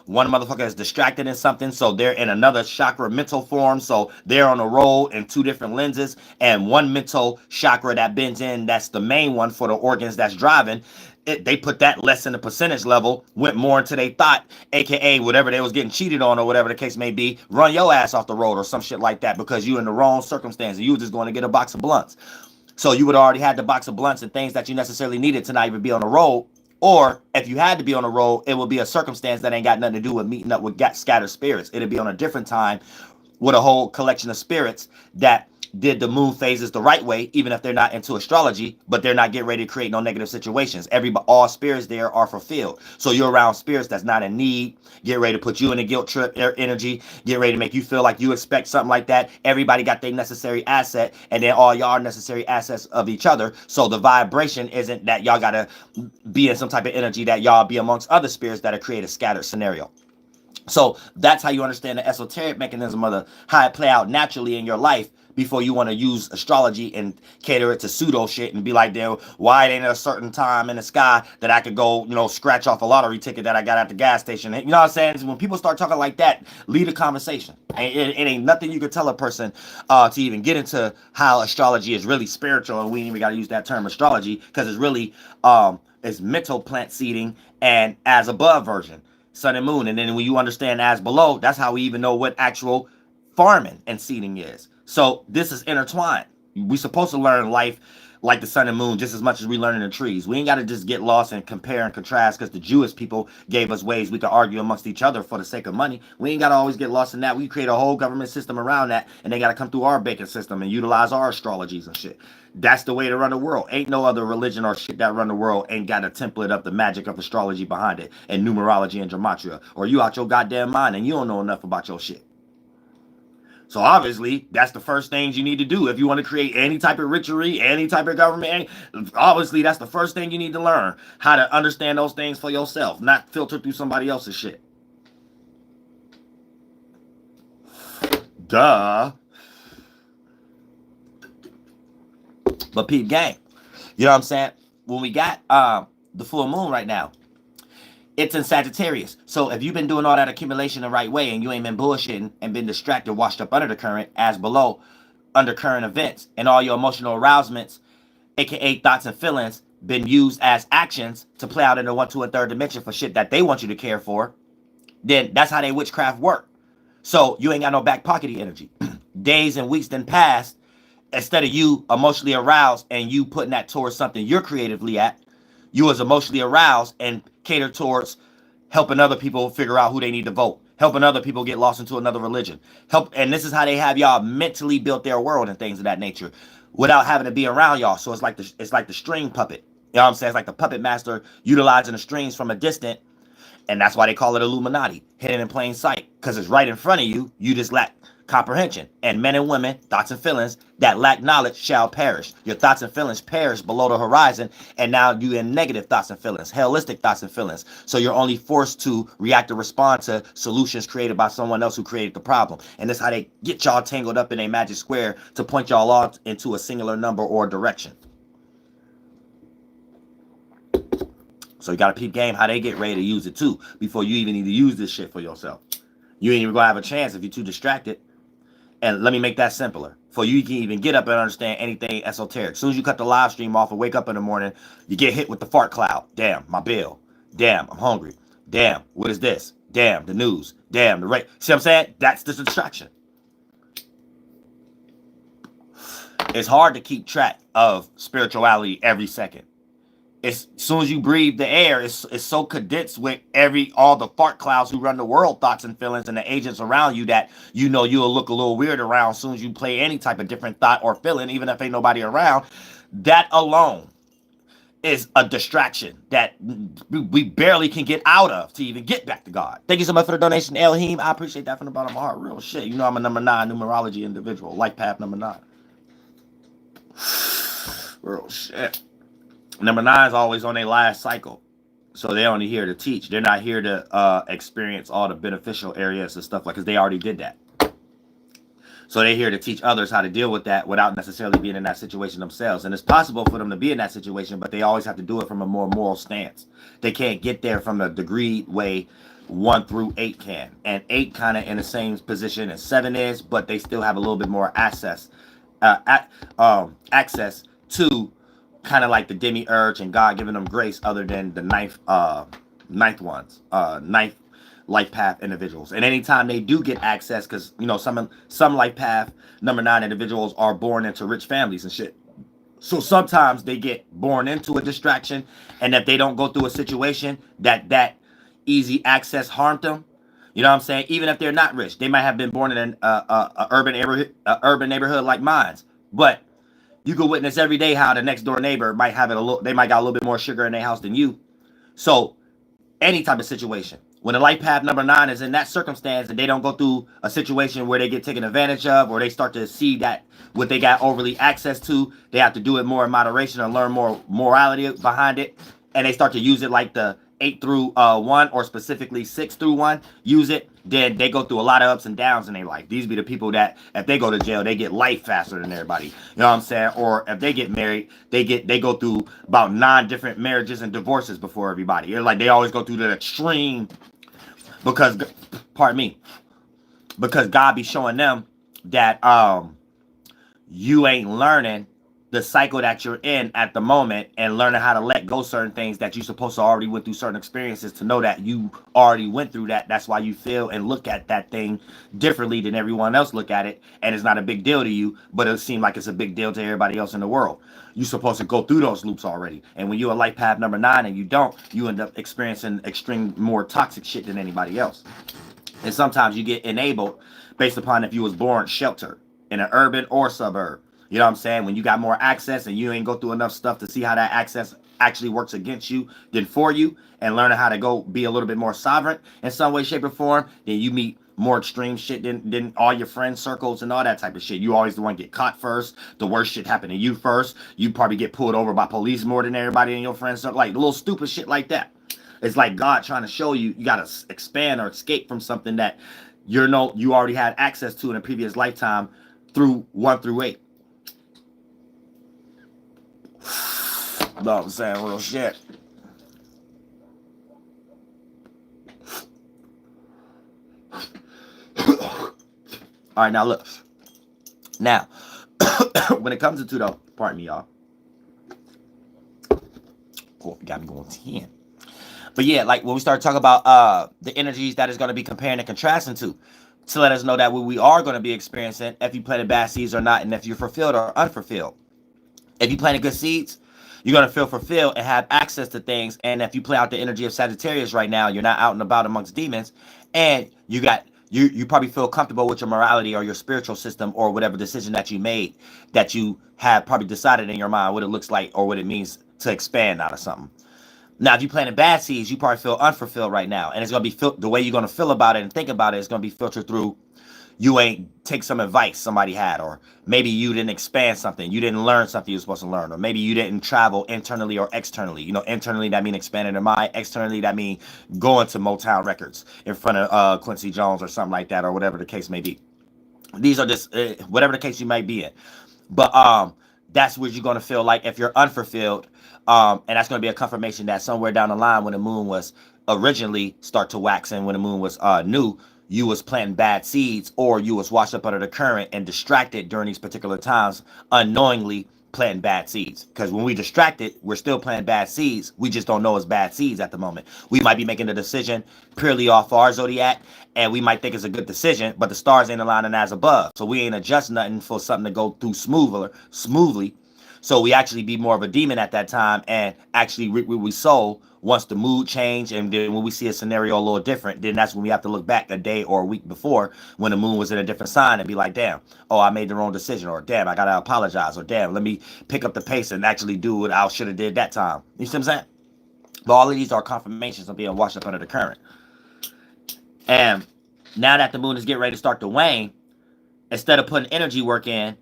one motherfucker is distracted in something, so they're in another chakra mental form, so they're on the road in 2 different lenses, and one mental chakra that bends in, that's the main one for the organs that's driving, they put that less in the percentage level, went more into their thought, aka whatever they was getting cheated on or whatever the case may be, run your ass off the road or some shit like that because you in the wrong circumstance and you was just going to get a box of blunts. So you would already had the box of blunts and things that you necessarily needed to not even be on the road. Or if you had to be on the road, it would be a circumstance that ain't got nothing to do with meeting up with scattered spirits. It'd be on a different time with a whole collection of spirits that did the moon phases the right way, even if they're not into astrology, but they're not getting ready to create no negative situations. All spirits there are fulfilled. So you're around spirits that's not in need, get ready to put you in a guilt trip energy, get ready to make you feel like you expect something like that. Everybody got their necessary asset, and then all y'all are necessary assets of each other. So the vibration isn't that y'all gotta be in some type of energy that y'all be amongst other spirits that create a scattered scenario. So that's how you understand the esoteric mechanism of how it play out naturally in your life before you want to use astrology and cater it to pseudo shit and be like, damn, why ain't there a certain time in the sky that I could go, scratch off a lottery ticket that I got at the gas station? You know what I'm saying? When people start talking like that, lead a conversation. It ain't nothing you could tell a person to even get into how astrology is really spiritual, and we ain't even got to use that term astrology because it's really it's mental plant seeding and as above version. Sun and moon. And then when you understand as below, that's how we even know what actual farming and seeding is. So this is intertwined. We supposed to learn life like the sun and moon just as much as we learn in the trees. We ain't got to just get lost and compare and contrast because the Jewish people gave us ways we could argue amongst each other for the sake of money. We ain't got to always get lost in that. We create a whole government system around that, and they got to come through our banking system and utilize our astrologies and shit. That's the way to run the world. Ain't no other religion or shit that run the world ain't got a template of the magic of astrology behind it and numerology and gematria. Or you out your goddamn mind and you don't know enough about your shit. So obviously, that's the first things you need to do if you want to create any type of ritual, any type of government. Obviously, that's the first thing you need to learn, how to understand those things for yourself, not filter through somebody else's shit. Duh. But peep gang, you know what I'm saying? When we got the full moon right now, it's in Sagittarius. So if you've been doing all that accumulation the right way and you ain't been bullshitting and been distracted, washed up under the current, as below, under current events, and all your emotional arousements, aka thoughts and feelings, been used as actions to play out in the 1, 2, and 3rd dimension for shit that they want you to care for, then that's how they witchcraft work. So you ain't got no back pockety energy. Days and weeks then passed. Instead of you emotionally aroused and you putting that towards something you're creatively at, you was emotionally aroused and catered towards helping other people figure out who they need to vote, helping other people get lost into another religion. And this is how they have y'all mentally built their world and things of that nature without having to be around y'all. So it's like the string puppet. You know what I'm saying? It's like the puppet master utilizing the strings from a distant. And that's why they call it Illuminati, hidden in plain sight, because it's right in front of you. You just lack comprehension. And men and women, thoughts and feelings that lack knowledge shall perish. Your thoughts and feelings perish below the horizon, and now you in negative thoughts and feelings, hellistic thoughts and feelings. So you're only forced to react or respond to solutions created by someone else who created the problem. And that's how they get y'all tangled up in a magic square to point y'all all into a singular number or direction. So you got to peep game how they get ready to use it too before you even need to use this shit for yourself. You ain't even gonna have a chance if you're too distracted. And let me make that simpler. For you can even get up and understand anything esoteric. As soon as you cut the live stream off and wake up in the morning, you get hit with the fart cloud. Damn, my bill. Damn, I'm hungry. Damn, what is this? Damn, the news. Damn, the rate. See what I'm saying? That's the distraction. It's hard to keep track of spirituality every second. As soon as you breathe the air, it's so condensed with all the fart clouds who run the world, thoughts and feelings, and the agents around you that you'll look a little weird around as soon as you play any type of different thought or feeling, even if ain't nobody around. That alone is a distraction that we barely can get out of to even get back to God. Thank you so much for the donation, Elohim. I appreciate that from the bottom of my heart. Real shit. You know I'm a number 9 numerology individual, life path number 9. Real shit. Number 9 is always on their last cycle. So they're only here to teach. They're not here to experience all the beneficial areas and stuff like, because they already did that. So they're here to teach others how to deal with that without necessarily being in that situation themselves. And it's possible for them to be in that situation, but they always have to do it from a more moral stance. They can't get there from a degree way 1 through 8 can. And 8 kind of in the same position as 7 is, but they still have a little bit more access to kind of like the demiurge and God giving them grace, other than the ninth ones, ninth life path individuals. And anytime they do get access, because some life path number 9 individuals are born into rich families and shit. So sometimes they get born into a distraction, and if they don't go through a situation that easy access harmed them, You know what I'm saying? Even if they're not rich, they might have been born in an urban neighborhood like mine. But you could witness every day how the next door neighbor might have it a little. They might got a little bit more sugar in their house than you. So any type of situation, when a life path number 9 is in that circumstance and they don't go through a situation where they get taken advantage of, or they start to see that what they got overly access to, they have to do it more in moderation and learn more morality behind it, and they start to use it like the 8 through 1, or specifically 6 through 1 use it, then they go through a lot of ups and downs in their life. These be the people that if they go to jail, they get life faster than everybody. You know what I'm saying? Or if they get married, they go through about 9 different marriages and divorces before everybody. You're like, they always go through the extreme because, pardon me, because God be showing them that you ain't learning the cycle that you're in at the moment and learning how to let go certain things that you're supposed to already went through certain experiences to know that you already went through that. That's why you feel and look at that thing differently than everyone else look at it. And it's not a big deal to you, but it seems like it's a big deal to everybody else in the world. You're supposed to go through those loops already. And when you're a life path number 9 and you don't, you end up experiencing extreme more toxic shit than anybody else. And sometimes you get enabled based upon if you was born sheltered in an urban or suburb. You know what I'm saying? When you got more access and you ain't go through enough stuff to see how that access actually works against you than for you, and learning how to go be a little bit more sovereign in some way, shape, or form, then you meet more extreme shit than all your friend circles and all that type of shit. You always the one get caught first. The worst shit happen to you first. You probably get pulled over by police more than everybody in your friend circle. Like little stupid shit like that. It's like God trying to show you you got to expand or escape from something that you already had access to in a previous lifetime through 1 through 8. No, I'm saying real shit. All right, now look. Now, when it comes to though, pardon me, y'all. Cool, got me going 10. But yeah, like when we start talking about the energies that is going to be comparing and contrasting to let us know that what we are going to be experiencing, if you planted bad seeds or not, and if you're fulfilled or unfulfilled. If you planted good seeds, you're going to feel fulfilled and have access to things. And if you play out the energy of Sagittarius right now, you're not out and about amongst demons, and you probably feel comfortable with your morality or your spiritual system or whatever decision that you made, that you have probably decided in your mind what it looks like or what it means to expand out of something. Now, if you planted bad seeds, you probably feel unfulfilled right now, and it's going to be the way you're going to feel about it and think about it is going to be filtered through you ain't take some advice somebody had, or maybe you didn't expand something, you didn't learn something you were supposed to learn, or maybe you didn't travel internally or externally. You know, internally that means expanding your mind, externally that means going to Motown Records in front of Quincy Jones or something like that, or whatever the case may be. These are just whatever the case you might be in. But that's what you're going to feel like if you're unfulfilled, and that's going to be a confirmation that somewhere down the line, when the moon was originally start to wax and when the moon was new, you was planting bad seeds, or you was washed up under the current and distracted during these particular times, unknowingly planting bad seeds. Because when we distracted, we're still planting bad seeds. We just don't know it's bad seeds at the moment. We might be making a decision purely off our zodiac, and we might think it's a good decision, but the stars ain't aligning as above. So we ain't adjust nothing for something to go through smoothly. So we actually be more of a demon at that time and actually reap what we sow once the mood change. And then when we see a scenario a little different, then that's when we have to look back a day or a week before when the moon was in a different sign and be like, damn, oh, I made the wrong decision, or damn, I got to apologize, or damn, let me pick up the pace and actually do what I should have did that time. You see what I'm saying? But all of these are confirmations of being washed up under the current. And now that the moon is getting ready to start to wane, instead of putting energy work in,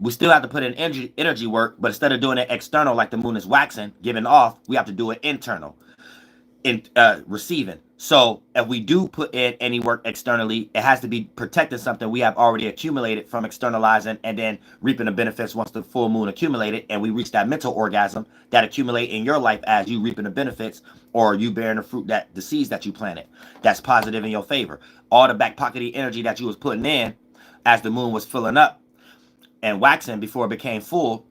we still have to put in energy work, but instead of doing it external like the moon is waxing, giving off, we have to do it internal, in receiving. So if we do put in any work externally, it has to be protecting something we have already accumulated from externalizing and then reaping the benefits once the full moon accumulated and we reach that mental orgasm that accumulate in your life as you reaping the benefits or you bearing the fruit, that the seeds that you planted, that's positive in your favor. All the back pockety energy that you was putting in as the moon was filling up and waxing before it became full,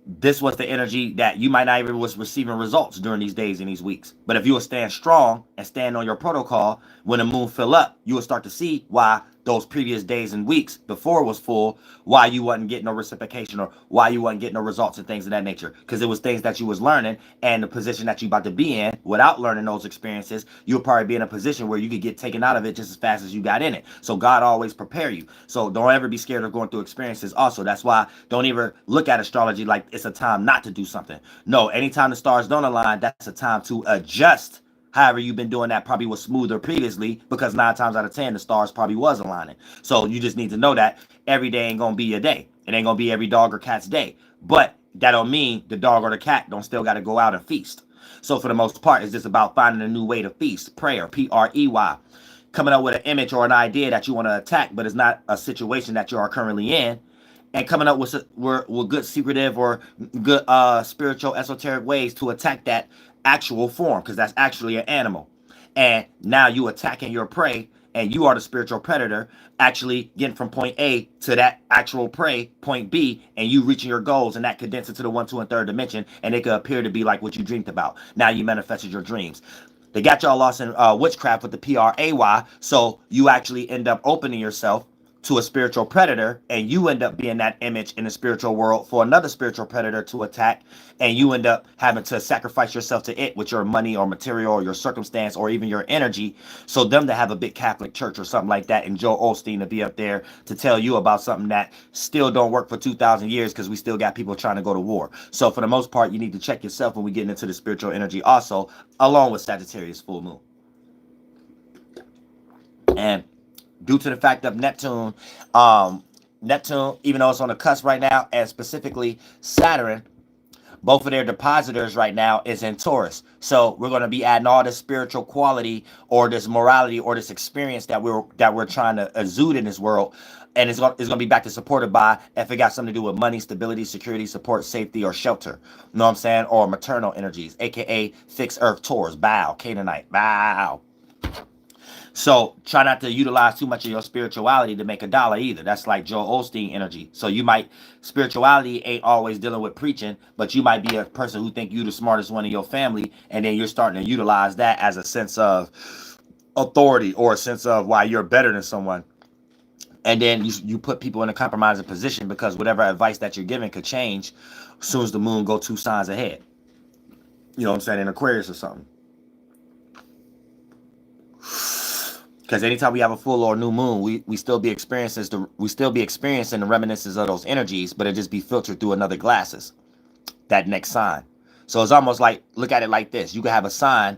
this was the energy that you might not even was receiving results during these days and these weeks. But if you will stand strong and stand on your protocol, when the moon fill up, you will start to see why those previous days and weeks before it was full, why you wasn't getting no reciprocation or why you wasn't getting no results and things of that nature. Because it was things that you was learning, and the position that you about to be in without learning those experiences, you'll probably be in a position where you could get taken out of it just as fast as you got in it. So God always prepare you. So don't ever be scared of going through experiences. Also, that's why don't ever look at astrology like it's a time not to do something. No, anytime the stars don't align, that's a time to adjust. However, you've been doing that probably was smoother previously, because 9 times out of 10, the stars probably was aligning. So you just need to know that every day ain't going to be your day. It ain't going to be every dog or cat's day. But that don't mean the dog or the cat don't still got to go out and feast. So for the most part, it's just about finding a new way to feast. Prayer, P-R-E-Y. Coming up with an image or an idea that you want to attack, but it's not a situation that you are currently in. And coming up with good secretive or good spiritual esoteric ways to attack that actual form, because that's actually an animal. And now you attacking your prey, and you are the spiritual predator, actually getting from point A to that actual prey, point B, and you reaching your goals, and that condenses to the 1, 2, and 3rd dimension, and it could appear to be like what you dreamed about. Now you manifested your dreams. They got y'all lost in witchcraft with the P-R-A-Y, so you actually end up opening yourself to a spiritual predator, and you end up being that image in the spiritual world for another spiritual predator to attack, and you end up having to sacrifice yourself to it with your money or material or your circumstance or even your energy, so them to have a big Catholic church or something like that, and Joel Osteen to be up there to tell you about something that still don't work for 2,000 years, because we still got people trying to go to war. So for the most part, you need to check yourself when we get into the spiritual energy also, along with Sagittarius full moon. And due to the fact of Neptune, even though it's on the cusp right now, and specifically Saturn, both of their depositors right now is in Taurus. So we're going to be adding all this spiritual quality or this morality or this experience that we're trying to exude in this world. And it's going to be back to supported by, if it got something to do with money, stability, security, support, safety, or shelter. You know what I'm saying? Or maternal energies, aka fixed earth Taurus, bow, Canaanite, bow. So try not to utilize too much of your spirituality to make a dollar either. That's like Joel Osteen energy. So you might, spirituality ain't always dealing with preaching, but you might be a person who think you the smartest one in your family, and then you're starting to utilize that as a sense of authority or a sense of why you're better than someone. And then you put people in a compromising position, because whatever advice that you're giving could change as soon as the moon go 2 signs ahead. You know what I'm saying? In Aquarius or something. Because anytime we have a full or new moon, we still be experiencing the reminiscences of those energies, but it just be filtered through another glasses, that next sign. So it's almost like, look at it like this. You could have a sign,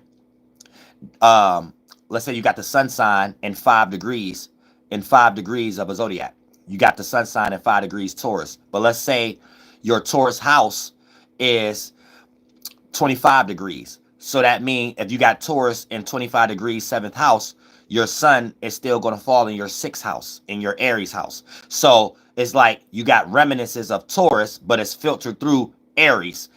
let's say you got the sun sign in 5 degrees of a zodiac. You got the sun sign in 5 degrees Taurus. But let's say your Taurus house is 25 degrees. So that means if you got Taurus in 25 degrees, 7th house, your sun is still going to fall in your 6th house, in your Aries house. So it's like you got reminiscences of Taurus, but it's filtered through Aries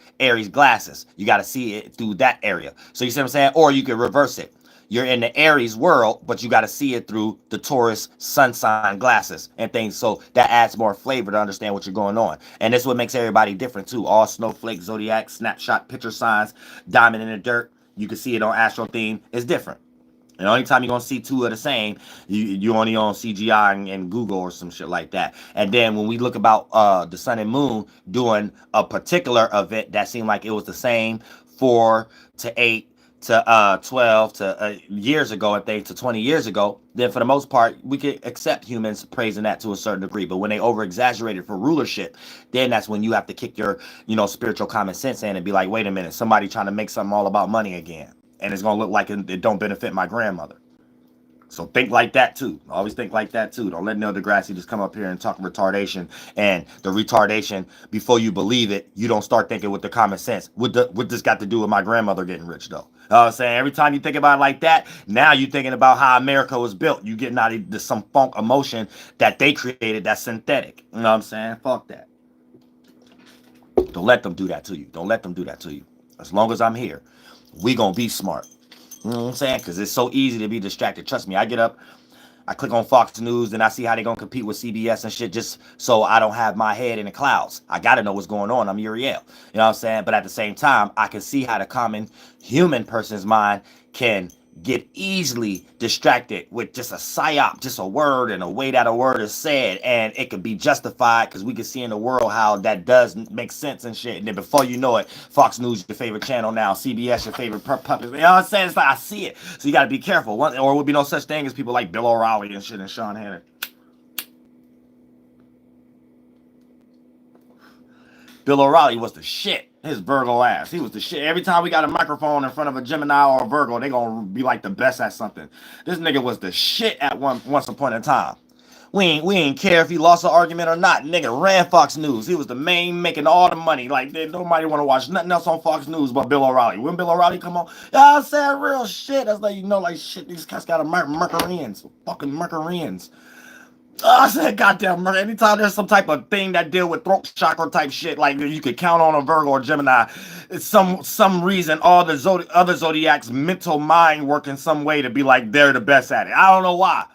glasses. You got to see it through that area. So you see what I'm saying? Or you could reverse it. You're in the Aries world, but you got to see it through the Taurus sun sign glasses and things. So that adds more flavor to understand what you're going on. And this is what makes everybody different too. All snowflake, zodiac, snapshot, picture signs, diamond in the dirt. You can see it on Astro Theme. It's different. And the only time you're going to see 2 of the same, you only on CGI and Google or some shit like that. And then when we look about the sun and moon doing a particular event that seemed like it was the same 4 to 8 to 12 to years ago, and things to 20 years ago, then for the most part, we could accept humans praising that to a certain degree. But when they over-exaggerate it for rulership, then that's when you have to kick your, spiritual common sense in and be like, wait a minute, somebody trying to make something all about money again. And it's going to look like it don't benefit my grandmother. So think like that too. Always think like that too. Don't let Neil deGrasse just come up here and talk retardation. And the retardation, before you believe it, you don't start thinking with the common sense. What this got to do with my grandmother getting rich though? You know what I'm saying? Every time you think about it like that, now you're thinking about how America was built. You getting out of some funk emotion that they created that's synthetic. You know what I'm saying? Fuck that. Don't let them do that to you. Don't let them do that to you. As long as I'm here, we gonna be smart. You know what I'm saying? Because it's so easy to be distracted. Trust me, I get up, I click on Fox News, and I see how they're going to compete with CBS and shit just so I don't have my head in the clouds. I got to know what's going on. I'm Uriel. You know what I'm saying? But at the same time, I can see how the common human person's mind can get easily distracted with just a psyop, just a word and a way that a word is said, and it could be justified because we can see in the world how that does make sense and shit. And then before you know it, Fox News your favorite channel now, CBS your favorite puppet. You know what I'm saying? It's like I see it, so you got to be careful. Or there would be no such thing as people like Bill O'Reilly and shit and Sean Hannity. Bill O'Reilly was the shit. His Virgo ass. He was the shit. Every time we got a microphone in front of a Gemini or a Virgo, they gonna be like the best at something. This nigga was the shit at once upon a time. We ain't care if he lost an argument or not. Nigga ran Fox News. He was the main, making all the money. Like, nobody want to watch nothing else on Fox News but Bill O'Reilly. When Bill O'Reilly come on, y'all said real shit. That's like, you know, like shit, these cats got a Mercurians. Fucking Mercurians. I said, goddamn, anytime there's some type of thing that deal with throat chakra type shit, like you could count on a Virgo or Gemini, it's some reason all the other zodiacs' mental mind work in some way to be like they're the best at it. I don't know why.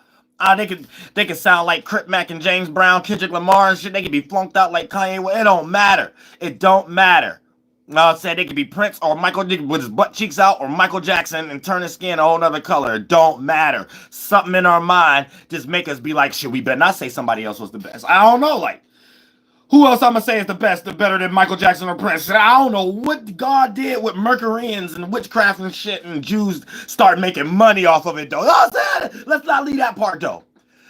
They could sound like Crip Mac and James Brown, Kendrick Lamar and shit. They could be flunked out like Kanye. It don't matter. It don't matter. I said they could be Prince or Michael with his butt cheeks out, or Michael Jackson and turn his skin a whole nother color. It don't matter. Something in our mind just make us be like, shit, we better not say somebody else was the best. I don't know, like, who else I'm gonna say is the best, the better than Michael Jackson or Prince? I don't know what God did with Mercurians and witchcraft and shit, and Jews start making money off of it, though. Let's not leave that part, though.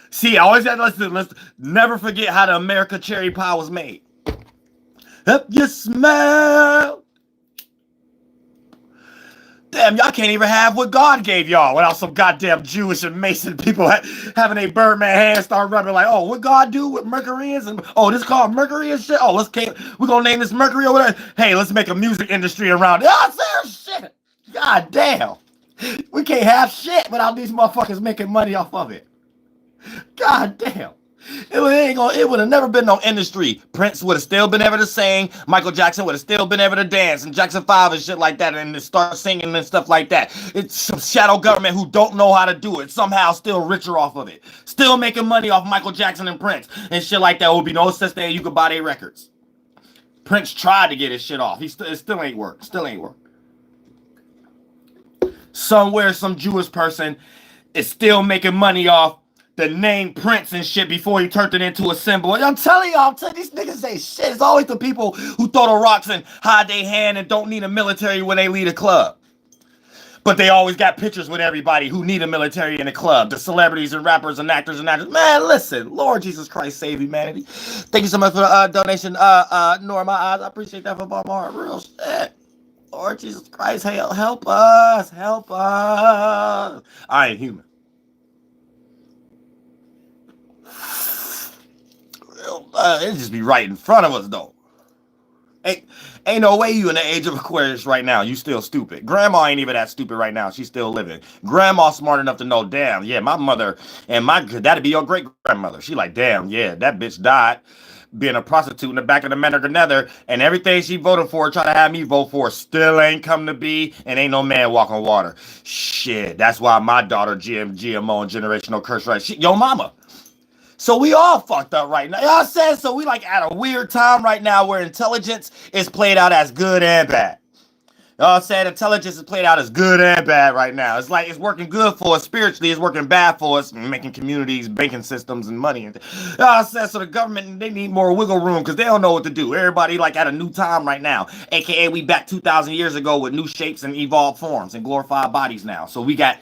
See, I always had let's never forget how the America cherry pie was made. Help you smell. Damn, y'all can't even have what God gave y'all without some goddamn Jewish and Mason people having a Birdman hand start rubbing like, oh, what God do with Mercuryans? And oh, this called Mercury and shit. Oh, we're gonna name this Mercury or whatever. Hey, let's make a music industry around it. Oh, shit. God damn. We can't have shit without these motherfuckers making money off of it. God damn. It would have never been no industry. Prince would have still been able to sing. Michael Jackson would have still been able to dance, and Jackson 5 and shit like that, and start singing and stuff like that. It's some shadow government who don't know how to do it, somehow still richer off of it. Still making money off Michael Jackson and Prince and shit like that. Would be no such thing you could buy their records. Prince tried to get his shit off. It still ain't work. Still ain't work. Somewhere some Jewish person is still making money off the name Prince and shit before he turned it into a symbol. I'm telling y'all, these niggas say shit. It's always the people who throw the rocks and hide their hand and don't need a military when they lead a club. But they always got pictures with everybody who need a military in the club. The celebrities and rappers and actors and actors. Man, listen. Lord Jesus Christ, save humanity. Thank you so much for the donation, Nora My Eyes. I appreciate that from my heart. Real shit. Lord Jesus Christ, help us. Help us. I ain't human. It just be right in front of us, though. Ain't no way you in the age of Aquarius right now. You still stupid. Grandma ain't even that stupid right now. She's still living. Grandma smart enough to know, damn, yeah, my mother and that'd be your great grandmother. She like, damn, yeah, that bitch died being a prostitute in the back of the Nether, and everything she voted for, trying to have me vote for, still ain't come to be, and ain't no man walk on water. Shit, that's why my daughter GMO and generational curse right. Yo, mama. So we all fucked up right now. Y'all said so. We like at a weird time right now where intelligence is played out as good and bad. Y'all said intelligence is played out as good and bad right now. It's like it's working good for us spiritually. It's working bad for us, making communities, banking systems, and money. Y'all said so the government, they need more wiggle room because they don't know what to do. Everybody like at a new time right now. AKA we back 2,000 years ago with new shapes and evolved forms and glorified bodies now. So we going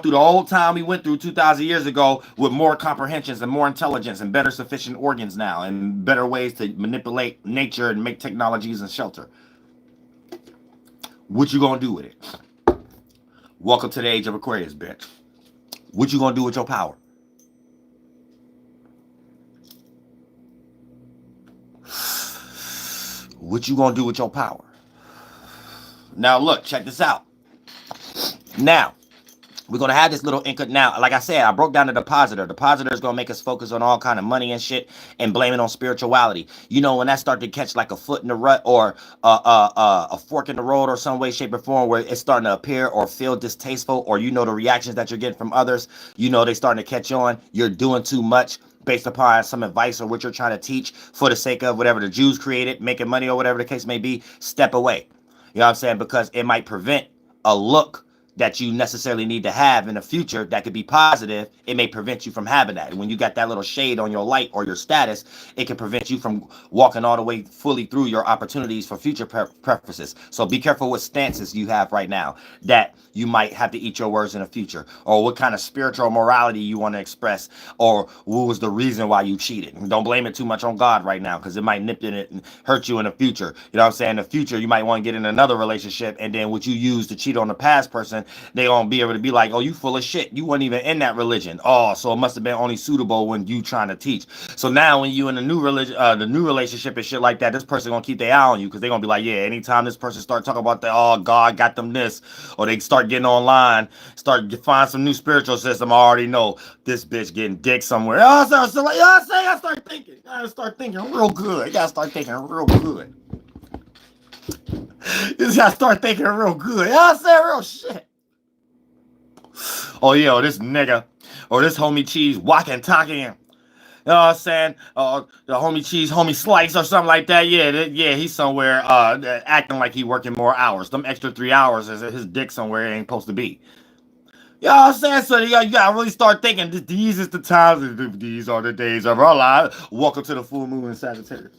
through the old time we went through 2,000 years ago with more comprehensions and more intelligence and better sufficient organs now and better ways to manipulate nature and make technologies and shelter. What you gonna do with it? Welcome to the age of Aquarius, bitch. What you gonna do with your power? What you gonna do with your power? Now look, check this out. Now, we're going to have this little income. Now, like I said, I broke down the depositor. Depositor is going to make us focus on all kind of money and shit and blame it on spirituality. You know, when that starts to catch like a foot in the rut or a fork in the road or some way, shape, or form where it's starting to appear or feel distasteful, or you know the reactions that you're getting from others, you know they starting to catch on. You're doing too much based upon some advice or what you're trying to teach for the sake of whatever the Jews created, making money or whatever the case may be. Step away. You know what I'm saying? Because it might prevent a look that you necessarily need to have in the future that could be positive, it may prevent you from having that. And when you got that little shade on your light or your status, it can prevent you from walking all the way fully through your opportunities for future preferences. So be careful what stances you have right now that you might have to eat your words in the future, or what kind of spiritual morality you want to express, or what was the reason why you cheated. And don't blame it too much on God right now, because it might nip in it and hurt you in the future. You know what I'm saying? In the future, you might want to get in another relationship, and then what you use to cheat on the past person, they gonna be able to be like, oh, you full of shit. You weren't even in that religion. Oh, so it must have been only suitable when you trying to teach. So now when you in the new religion, the new relationship and shit like that, this person gonna keep their eye on you, because they gonna be like, yeah, anytime this person start talking about that, oh, God got them this, or they start getting online, start to find some new spiritual system, I already know this bitch getting dick somewhere. Oh, so like, I start thinking. I gotta start thinking real good. You gotta start thinking real good. You just gotta start thinking real good. You know what I'm saying? Real shit. Oh, yeah, or this nigga, or this homie cheese walking, talking. You know what I'm saying? The homie cheese, homie slice, or something like that. Yeah, he's somewhere acting like he working more hours. Them extra 3 hours is his dick somewhere it ain't supposed to be. You know what I'm saying? So you gotta really start thinking, these is the times, these are the days of our lives. Welcome to the full moon in Sagittarius.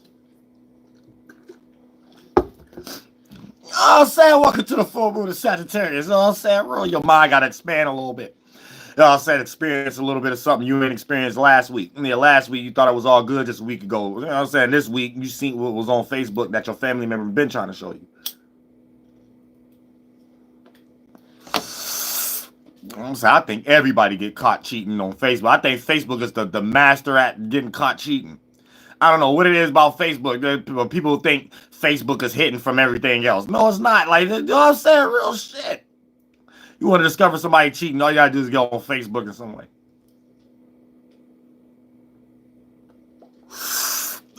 You know what I'm saying? Welcome to the full moon in Sagittarius. You know what I'm saying? Really, your mind gotta expand a little bit. You know what I'm saying? Experience a little bit of something you didn't experience last week. Yeah, last week you thought it was all good just a week ago. You know what I'm saying? This week you seen what was on Facebook that your family member been trying to show you. I think everybody get caught cheating on Facebook. I think Facebook is the master at getting caught cheating. I don't know what it is about Facebook. People think Facebook is hidden from everything else. No, it's not. Like, you know what I'm saying? Real shit. You want to discover somebody cheating, all you gotta do is go on Facebook in some way.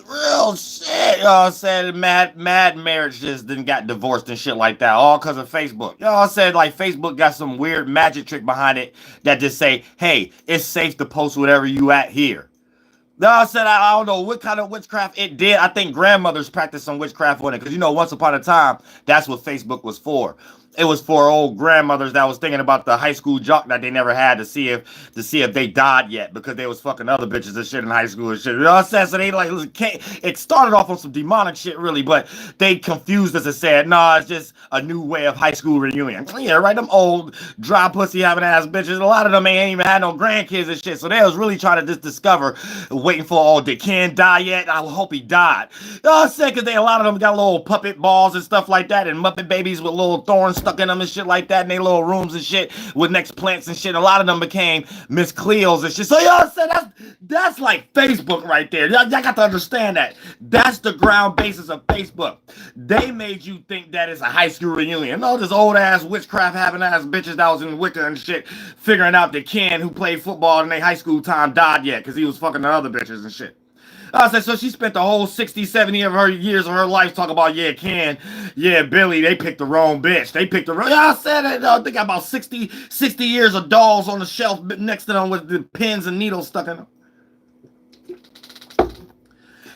Real shit. You know what I'm saying? Mad marriage just didn't got divorced and shit like that, all because of Facebook. You know what I'm saying? Like, Facebook got some weird magic trick behind it that just say, hey, it's safe to post whatever you at here. No, I said I don't know what kind of witchcraft it did. I think grandmothers practiced some witchcraft on it, because, you know, once upon a time, that's what Facebook was for. It was for old grandmothers that was thinking about the high school jock that they never had to see if they died yet, because they was fucking other bitches and shit in high school and shit. You know what I'm saying? So they like, it started off on some demonic shit really, but they confused us and said, nah, it's just a new way of high school reunion. Yeah, right? Them old dry pussy having ass bitches, a lot of them ain't even had no grandkids and shit. So they was really trying to just discover, waiting for, oh, did Ken die yet? I hope he died. You know what I'm saying? Because a lot of them got little puppet balls and stuff like that, and Muppet babies with little thorns stuck in them and shit like that, in their little rooms and shit with next plants and shit. A lot of them became Miss Cleos and shit. So y'all said that's like Facebook right there. Y'all got to understand that. That's the ground basis of Facebook. They made you think that it's a high school reunion. No, this old ass witchcraft having ass bitches that was in Wicca and shit, figuring out that Ken, who played football in their high school time, died yet because he was fucking the other bitches and shit. I said, so she spent the whole 60, 70 of her years of her life talking about, yeah, Ken, yeah, Billy, they picked the wrong bitch. They picked the wrong. I said, they got about 60 years of dolls on the shelf next to them with the pins and needles stuck in them.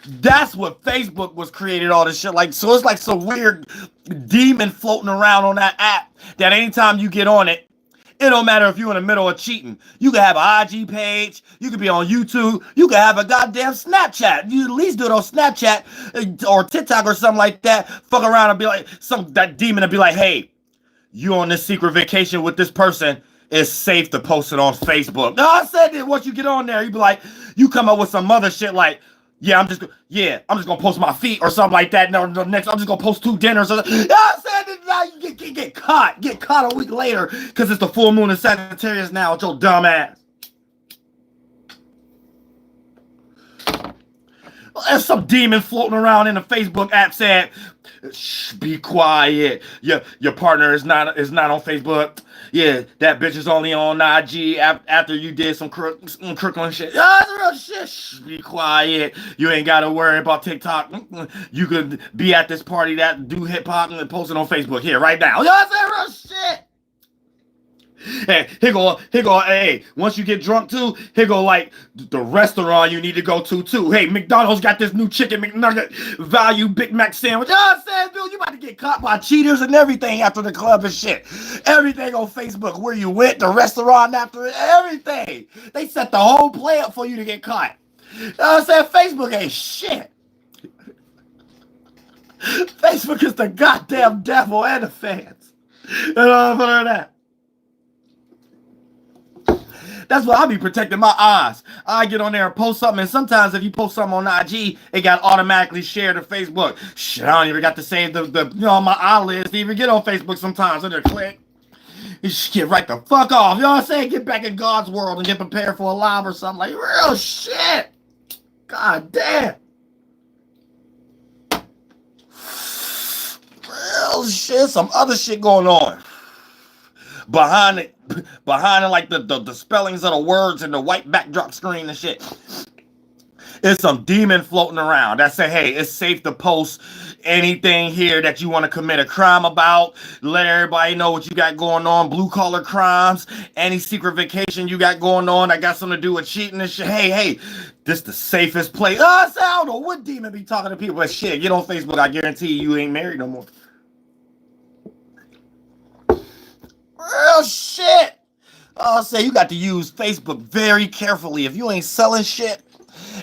That's what Facebook was created, all this shit. Like, so it's like some weird demon floating around on that app that anytime you get on it, it don't matter if you're in the middle of cheating. You can have an IG page. You can be on YouTube. You can have a goddamn Snapchat. You at least do it on Snapchat or TikTok or something like that. Fuck around and be like, that demon and be like, hey, you on this secret vacation with this person. It's safe to post it on Facebook. No, I said that once you get on there, you be like, you come up with some other shit like, I'm just gonna post my feet or something like that. No, next I'm just gonna post 2 dinners. I said now you get caught a week later because it's the full moon in Sagittarius now. It's your dumb ass. There's some demon floating around in the Facebook app said, shh, be quiet. Your partner is not on Facebook. Yeah, that bitch is only on IG after you did some crookling shit. That's real shit. Shh, be quiet. You ain't got to worry about TikTok. You could be at this party that do hip hop and post it on Facebook here right now. That's real shit. Hey, hey, once you get drunk too, here go like the restaurant you need to go to too. Hey, McDonald's got this new chicken McNugget value Big Mac sandwich. Oh, I'm saying, dude, you about to get caught by cheaters and everything after the club and shit. Everything on Facebook, where you went, the restaurant after it, everything. They set the whole play up for you to get caught. You know what I'm saying? Facebook ain't shit. Facebook is the goddamn devil and the fans. You know what I'm saying? That's why I be protecting my eyes. I get on there and post something, and sometimes if you post something on IG, it got automatically shared to Facebook. Shit, I don't even got to save my eyelids to even get on Facebook sometimes. I just click. You just get right the fuck off. You know what I'm saying? Get back in God's world and get prepared for a live or something like real shit. God damn. Real shit. Some other shit going on. Behind it, like the spellings of the words and the white backdrop screen and shit. There's some demon floating around that say, hey, it's safe to post anything here that you want to commit a crime about. Let everybody know what you got going on. Blue collar crimes, any secret vacation you got going on that got something to do with cheating and shit. Hey, this the safest place. I don't know what demon be talking to people, but shit, get on Facebook. I guarantee you ain't married no more. Real shit. I'll say you got to use Facebook very carefully. If you ain't selling shit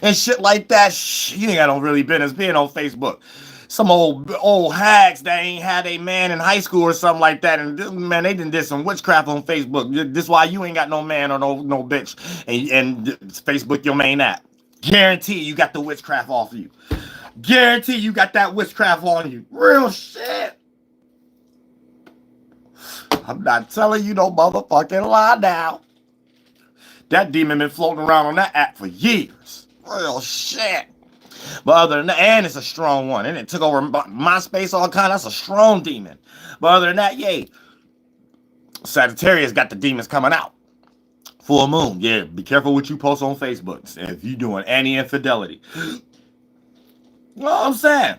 and shit like that, you ain't got no really business being on Facebook. Some old hags that ain't had a man in high school or something like that, and man, they did some witchcraft on Facebook. This why you ain't got no man or no bitch, and Facebook your main app. Guarantee you got the witchcraft off of you. Guarantee you got that witchcraft on you. Real shit. I'm not telling you no motherfucking lie now. That demon been floating around on that app for years. Real shit. But other than that, and it's a strong one. And it took over MySpace, all kind. That's a strong demon. But other than that, yay. Sagittarius got the demons coming out. Full moon. Yeah, be careful what you post on Facebook. If you doing any infidelity. You know what I'm saying?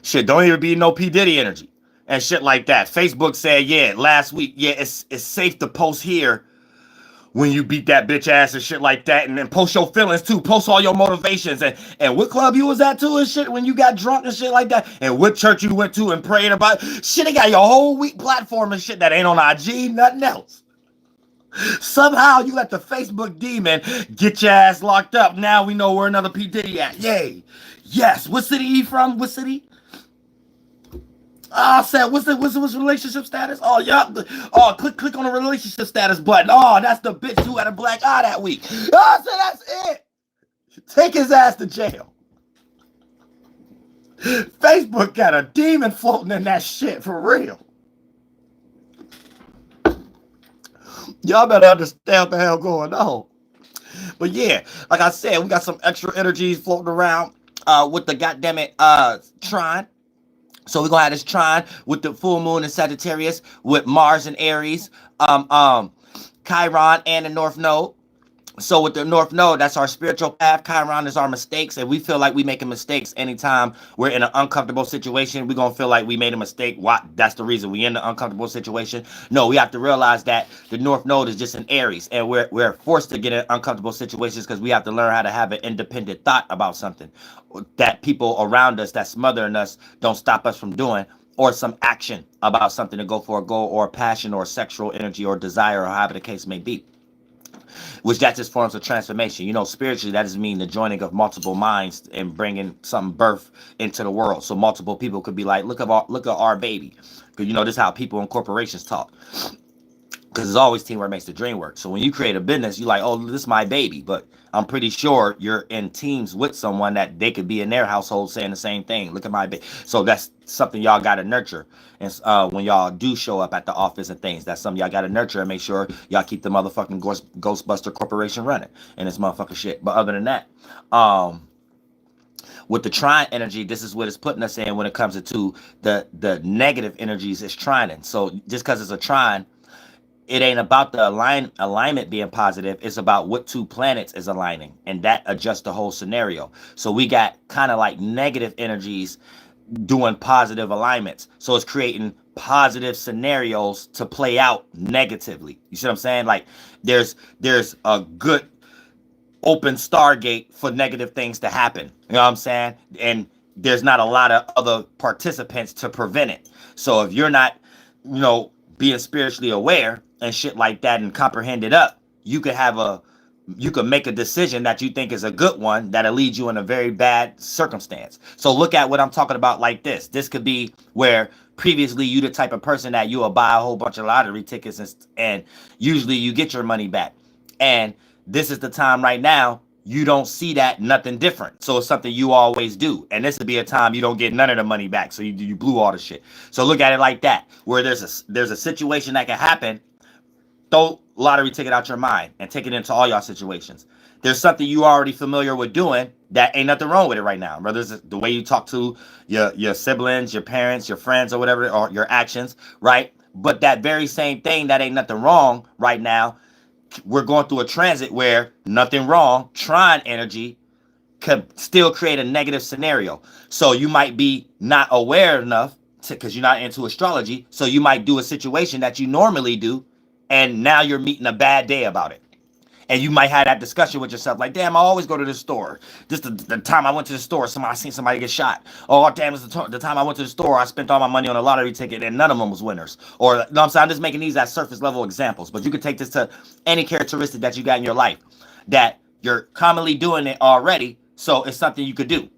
Shit, don't even be no P. Diddy energy. And shit like that. Facebook said, yeah, last week, yeah, it's safe to post here when you beat that bitch ass and shit like that. And then post your feelings too. Post all your motivations. And what club you was at too and shit when you got drunk and shit like that. And what church you went to and prayed about. Shit, they got your whole week platform and shit that ain't on IG, nothing else. Somehow you let the Facebook demon get your ass locked up. Now we know where another P. Diddy at. Yay. Yes. What city he from? What city? I said, what's relationship status? Oh, yeah. Oh, click on the relationship status button. Oh, that's the bitch who had a black eye that week. Oh, I said, that's it. Take his ass to jail. Facebook got a demon floating in that shit for real. Y'all better understand what the hell going on. But yeah, like I said, we got some extra energies floating around with the goddammit trine. So we're gonna have this trine with the full moon in Sagittarius, with Mars and Aries, Chiron and the North Node. So with the North Node, that's our spiritual path. Chiron is our mistakes, and we feel like we making mistakes anytime we're in an uncomfortable situation. We're gonna feel like we made a mistake. What? That's the reason we in the uncomfortable situation. No, we have to realize that the North Node is just an Aries, and we're forced to get in uncomfortable situations because we have to learn how to have an independent thought about something that people around us that's smothering us don't stop us from doing, or some action about something to go for a goal or a passion or sexual energy or desire or however the case may be. Which that just forms a transformation. You know, spiritually, that doesn't mean the joining of multiple minds and bringing some birth into the world. So multiple people could be like, look at our baby. Because, you know, this is how people in corporations talk. Because it's always teamwork makes the dream work. So when you create a business, you're like, oh, this is my baby. But I'm pretty sure you're in teams with someone that they could be in their household saying the same thing. Look at my baby. So that's something y'all got to nurture. And when y'all do show up at the office and things, that's something y'all got to nurture and make sure y'all keep the motherfucking Ghostbuster Corporation running and this motherfucking shit. But other than that, with the trine energy, this is what it's putting us in when it comes to the negative energies it's trining. So just because it's a trine, it ain't about the alignment being positive. It's about what two planets is aligning, and that adjusts the whole scenario. So we got kind of like negative energies doing positive alignments. So it's creating positive scenarios to play out negatively. You see what I'm saying? Like there's a good open stargate for negative things to happen. You know what I'm saying? And there's not a lot of other participants to prevent it. So if you're not, you know, being spiritually aware and shit like that and comprehend it up, you could make a decision that you think is a good one that'll lead you in a very bad circumstance. So look at what I'm talking about like this. This could be where previously you the type of person that you will buy a whole bunch of lottery tickets and usually you get your money back. And this is the time right now you don't see that nothing different. So it's something you always do. And this would be a time you don't get none of the money back. So you blew all the shit. So look at it like that, where there's a situation that can happen. Throw lottery ticket out your mind and take it into all y'all situations. There's something you already familiar with doing that ain't nothing wrong with it right now. Whether it's the way you talk to your siblings, your parents, your friends, or whatever, or your actions, right? But that very same thing that ain't nothing wrong right now, we're going through a transit where nothing wrong, trine energy could still create a negative scenario. So you might be not aware enough because you're not into astrology. So you might do a situation that you normally do, and now you're meeting a bad day about it. And you might have that discussion with yourself, like, damn, I always go to the store. This the time I went to the store, I seen somebody get shot. Oh, damn, it's the time I went to the store, I spent all my money on a lottery ticket and none of them was winners. Or, you know what I'm saying? I'm just making these as surface level examples, but you could take this to any characteristic that you got in your life that you're commonly doing it already. So it's something you could do.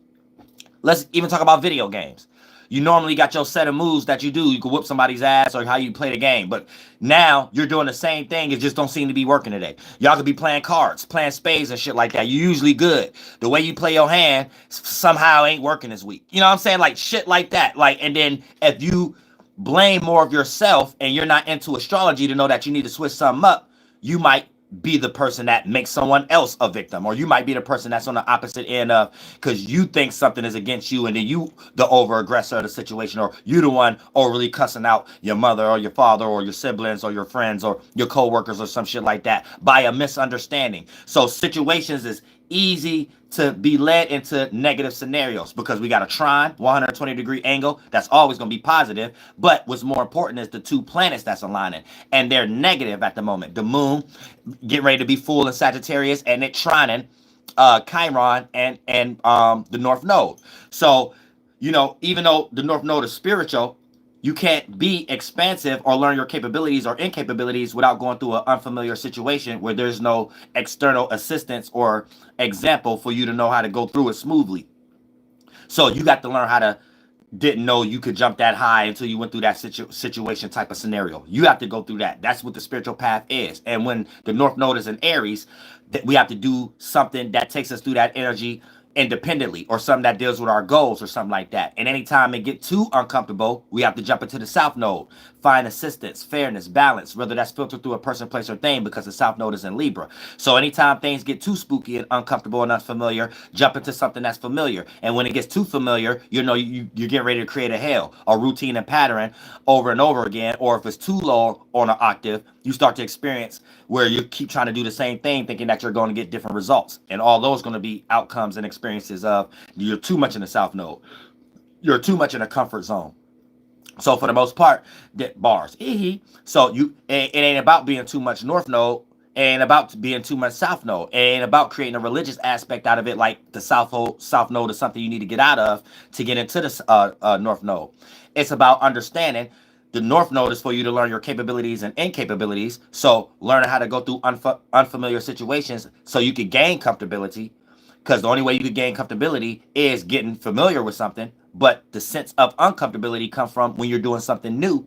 Let's even talk about video games. You normally got your set of moves that you do. You can whoop somebody's ass or how you play the game. But now you're doing the same thing. It just don't seem to be working today. Y'all could be playing cards, playing spades and shit like that. You're usually good. The way you play your hand somehow ain't working this week. You know what I'm saying? Like shit like that. Like, and then if you blame more of yourself and you're not into astrology to know that you need to switch something up, you might be the person that makes someone else a victim, or you might be the person that's on the opposite end of because you think something is against you and then you the over aggressor of the situation, or you the one overly cussing out your mother or your father or your siblings or your friends or your co-workers or some shit like that by a misunderstanding. So situations is easy to be led into negative scenarios because we got a trine 120-degree angle that's always going to be positive, but what's more important is the two planets that's aligning and they're negative at the moment. The moon getting ready to be full in Sagittarius and it trining Chiron and the North Node. So you know, even though the North Node is spiritual, you can't be expansive or learn your capabilities or incapabilities without going through an unfamiliar situation where there's no external assistance or example for you to know how to go through it smoothly. So you got to learn how to didn't know you could jump that high until you went through that situation type of scenario. You have to go through that. That's what the spiritual path is. And when the North Node is in Aries, we have to do something that takes us through that energy independently, or something that deals with our goals or something like that. And anytime it get too uncomfortable, we have to jump into the South Node, find assistance, fairness, balance, whether that's filtered through a person, place, or thing, because the South Node is in Libra. So anytime things get too spooky and uncomfortable and unfamiliar, jump into something that's familiar. And when it gets too familiar, you know you're getting ready to create a hell, a routine and pattern over and over again. Or if it's too low on an octave, you start to experience where you keep trying to do the same thing, thinking that you're going to get different results. And all those going to be outcomes and experiences of you're too much in the South Node. You're too much in a comfort zone. So for the most part, bars. So it ain't about being too much North Node. It ain't about being too much South Node. It ain't about creating a religious aspect out of it, like the South Node is something you need to get out of to get into the North Node. It's about understanding the North Node is for you to learn your capabilities and incapabilities. So learning how to go through unfamiliar situations so you can gain comfortability. Because the only way you can gain comfortability is getting familiar with something. But the sense of uncomfortability comes from when you're doing something new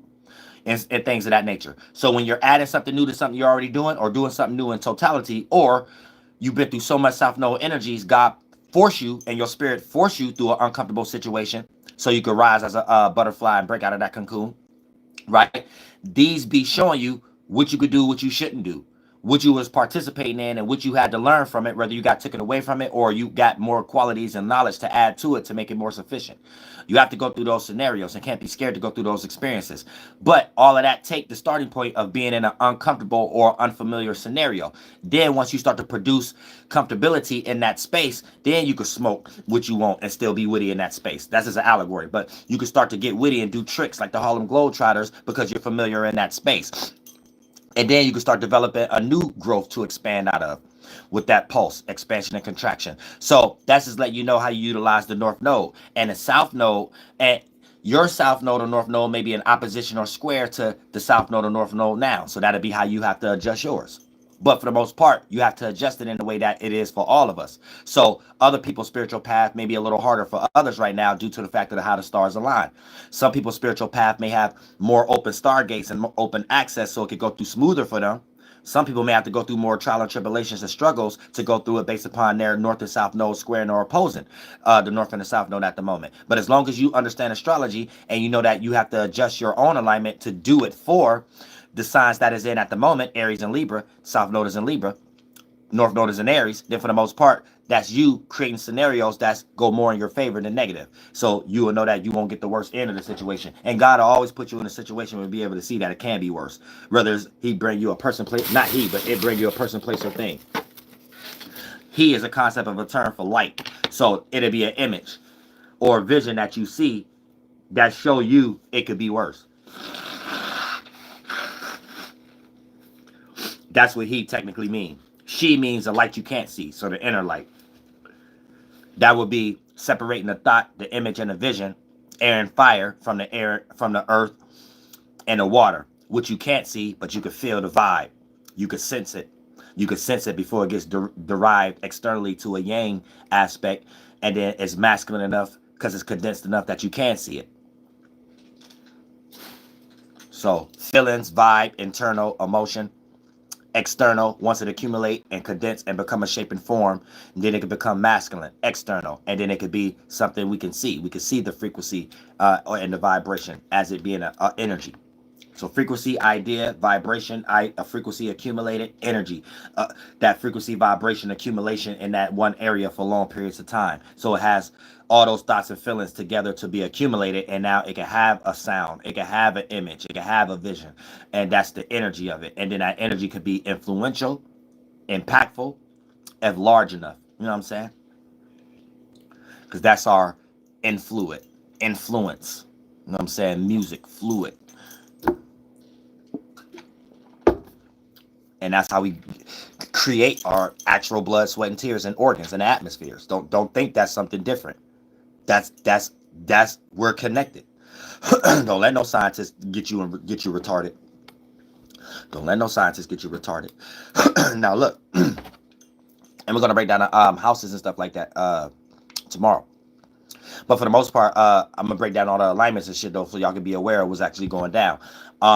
and things of that nature. So when you're adding something new to something you're already doing, or doing something new in totality, or you've been through so much South Node energies, God force you and your spirit force you through an uncomfortable situation so you could rise as a butterfly and break out of that cocoon. Right? These be showing you what you could do, what you shouldn't do, what you was participating in and what you had to learn from it, whether you got taken away from it or you got more qualities and knowledge to add to it to make it more sufficient. You have to go through those scenarios and can't be scared to go through those experiences. But all of that take the starting point of being in an uncomfortable or unfamiliar scenario. Then once you start to produce comfortability in that space, then you can smoke what you want and still be witty in that space. That's just an allegory. But you can start to get witty and do tricks like the Harlem Globetrotters because you're familiar in that space. And then you can start developing a new growth to expand out of with that pulse, expansion and contraction. So that's just letting you know how you utilize the North Node and the South Node. And your South Node or North Node may be in opposition or square to the South Node or North Node now. So that'll be how you have to adjust yours. But for the most part, you have to adjust it in the way that it is for all of us. So other people's spiritual path may be a little harder for others right now due to the fact of how the stars align. Some people's spiritual path may have more open stargates and more open access so it could go through smoother for them. Some people may have to go through more trial and tribulations and struggles to go through it based upon their North and South Node squaring or opposing the North and the South Node at the moment. But as long as you understand astrology and you know that you have to adjust your own alignment to do it for the signs that is in at the moment, Aries and Libra, South Node is in Libra, North Node is in Aries, then for the most part, that's you creating scenarios that go more in your favor than negative. So you will know that you won't get the worst end of the situation. And God will always put you in a situation where you'll be able to see that it can be worse. Whether he bring you a person, place, not he, but it bring you a person, place, or thing. He is a concept of a term for light. So it'll be an image or a vision that you see that show you it could be worse. That's what he technically means. She means the light you can't see, so the inner light. That would be separating the thought, the image, and the vision, air and fire from the air, from the earth, and the water, which you can't see, but you can feel the vibe. You can sense it. You can sense it before it gets derived externally to a yang aspect, and then it's masculine enough because it's condensed enough that you can see it. So feelings, vibe, internal, emotion. External, once it accumulate and condense and become a shape and form, and then it can become masculine. External, and then it could be something we can see. We can see the frequency and the vibration as it being a energy. So frequency, idea, vibration, a frequency accumulated, energy. That frequency, vibration, accumulation in that one area for long periods of time. So it has all those thoughts and feelings together to be accumulated, and now it can have a sound, it can have an image, it can have a vision, and that's the energy of it. And then that energy could be influential, impactful, if large enough. You know what I'm saying? Because that's our influence. You know what I'm saying? Music, fluid. And that's how we create our actual blood, sweat, and tears and organs and atmospheres. Don't think that's something different. That's we're connected. Don't let no scientists get you retarded. Don't let no scientists get you retarded. Now look, and we're gonna break down houses and stuff like that tomorrow. But for the most part, I'm gonna break down all the alignments and shit though, so y'all can be aware of what's actually going down.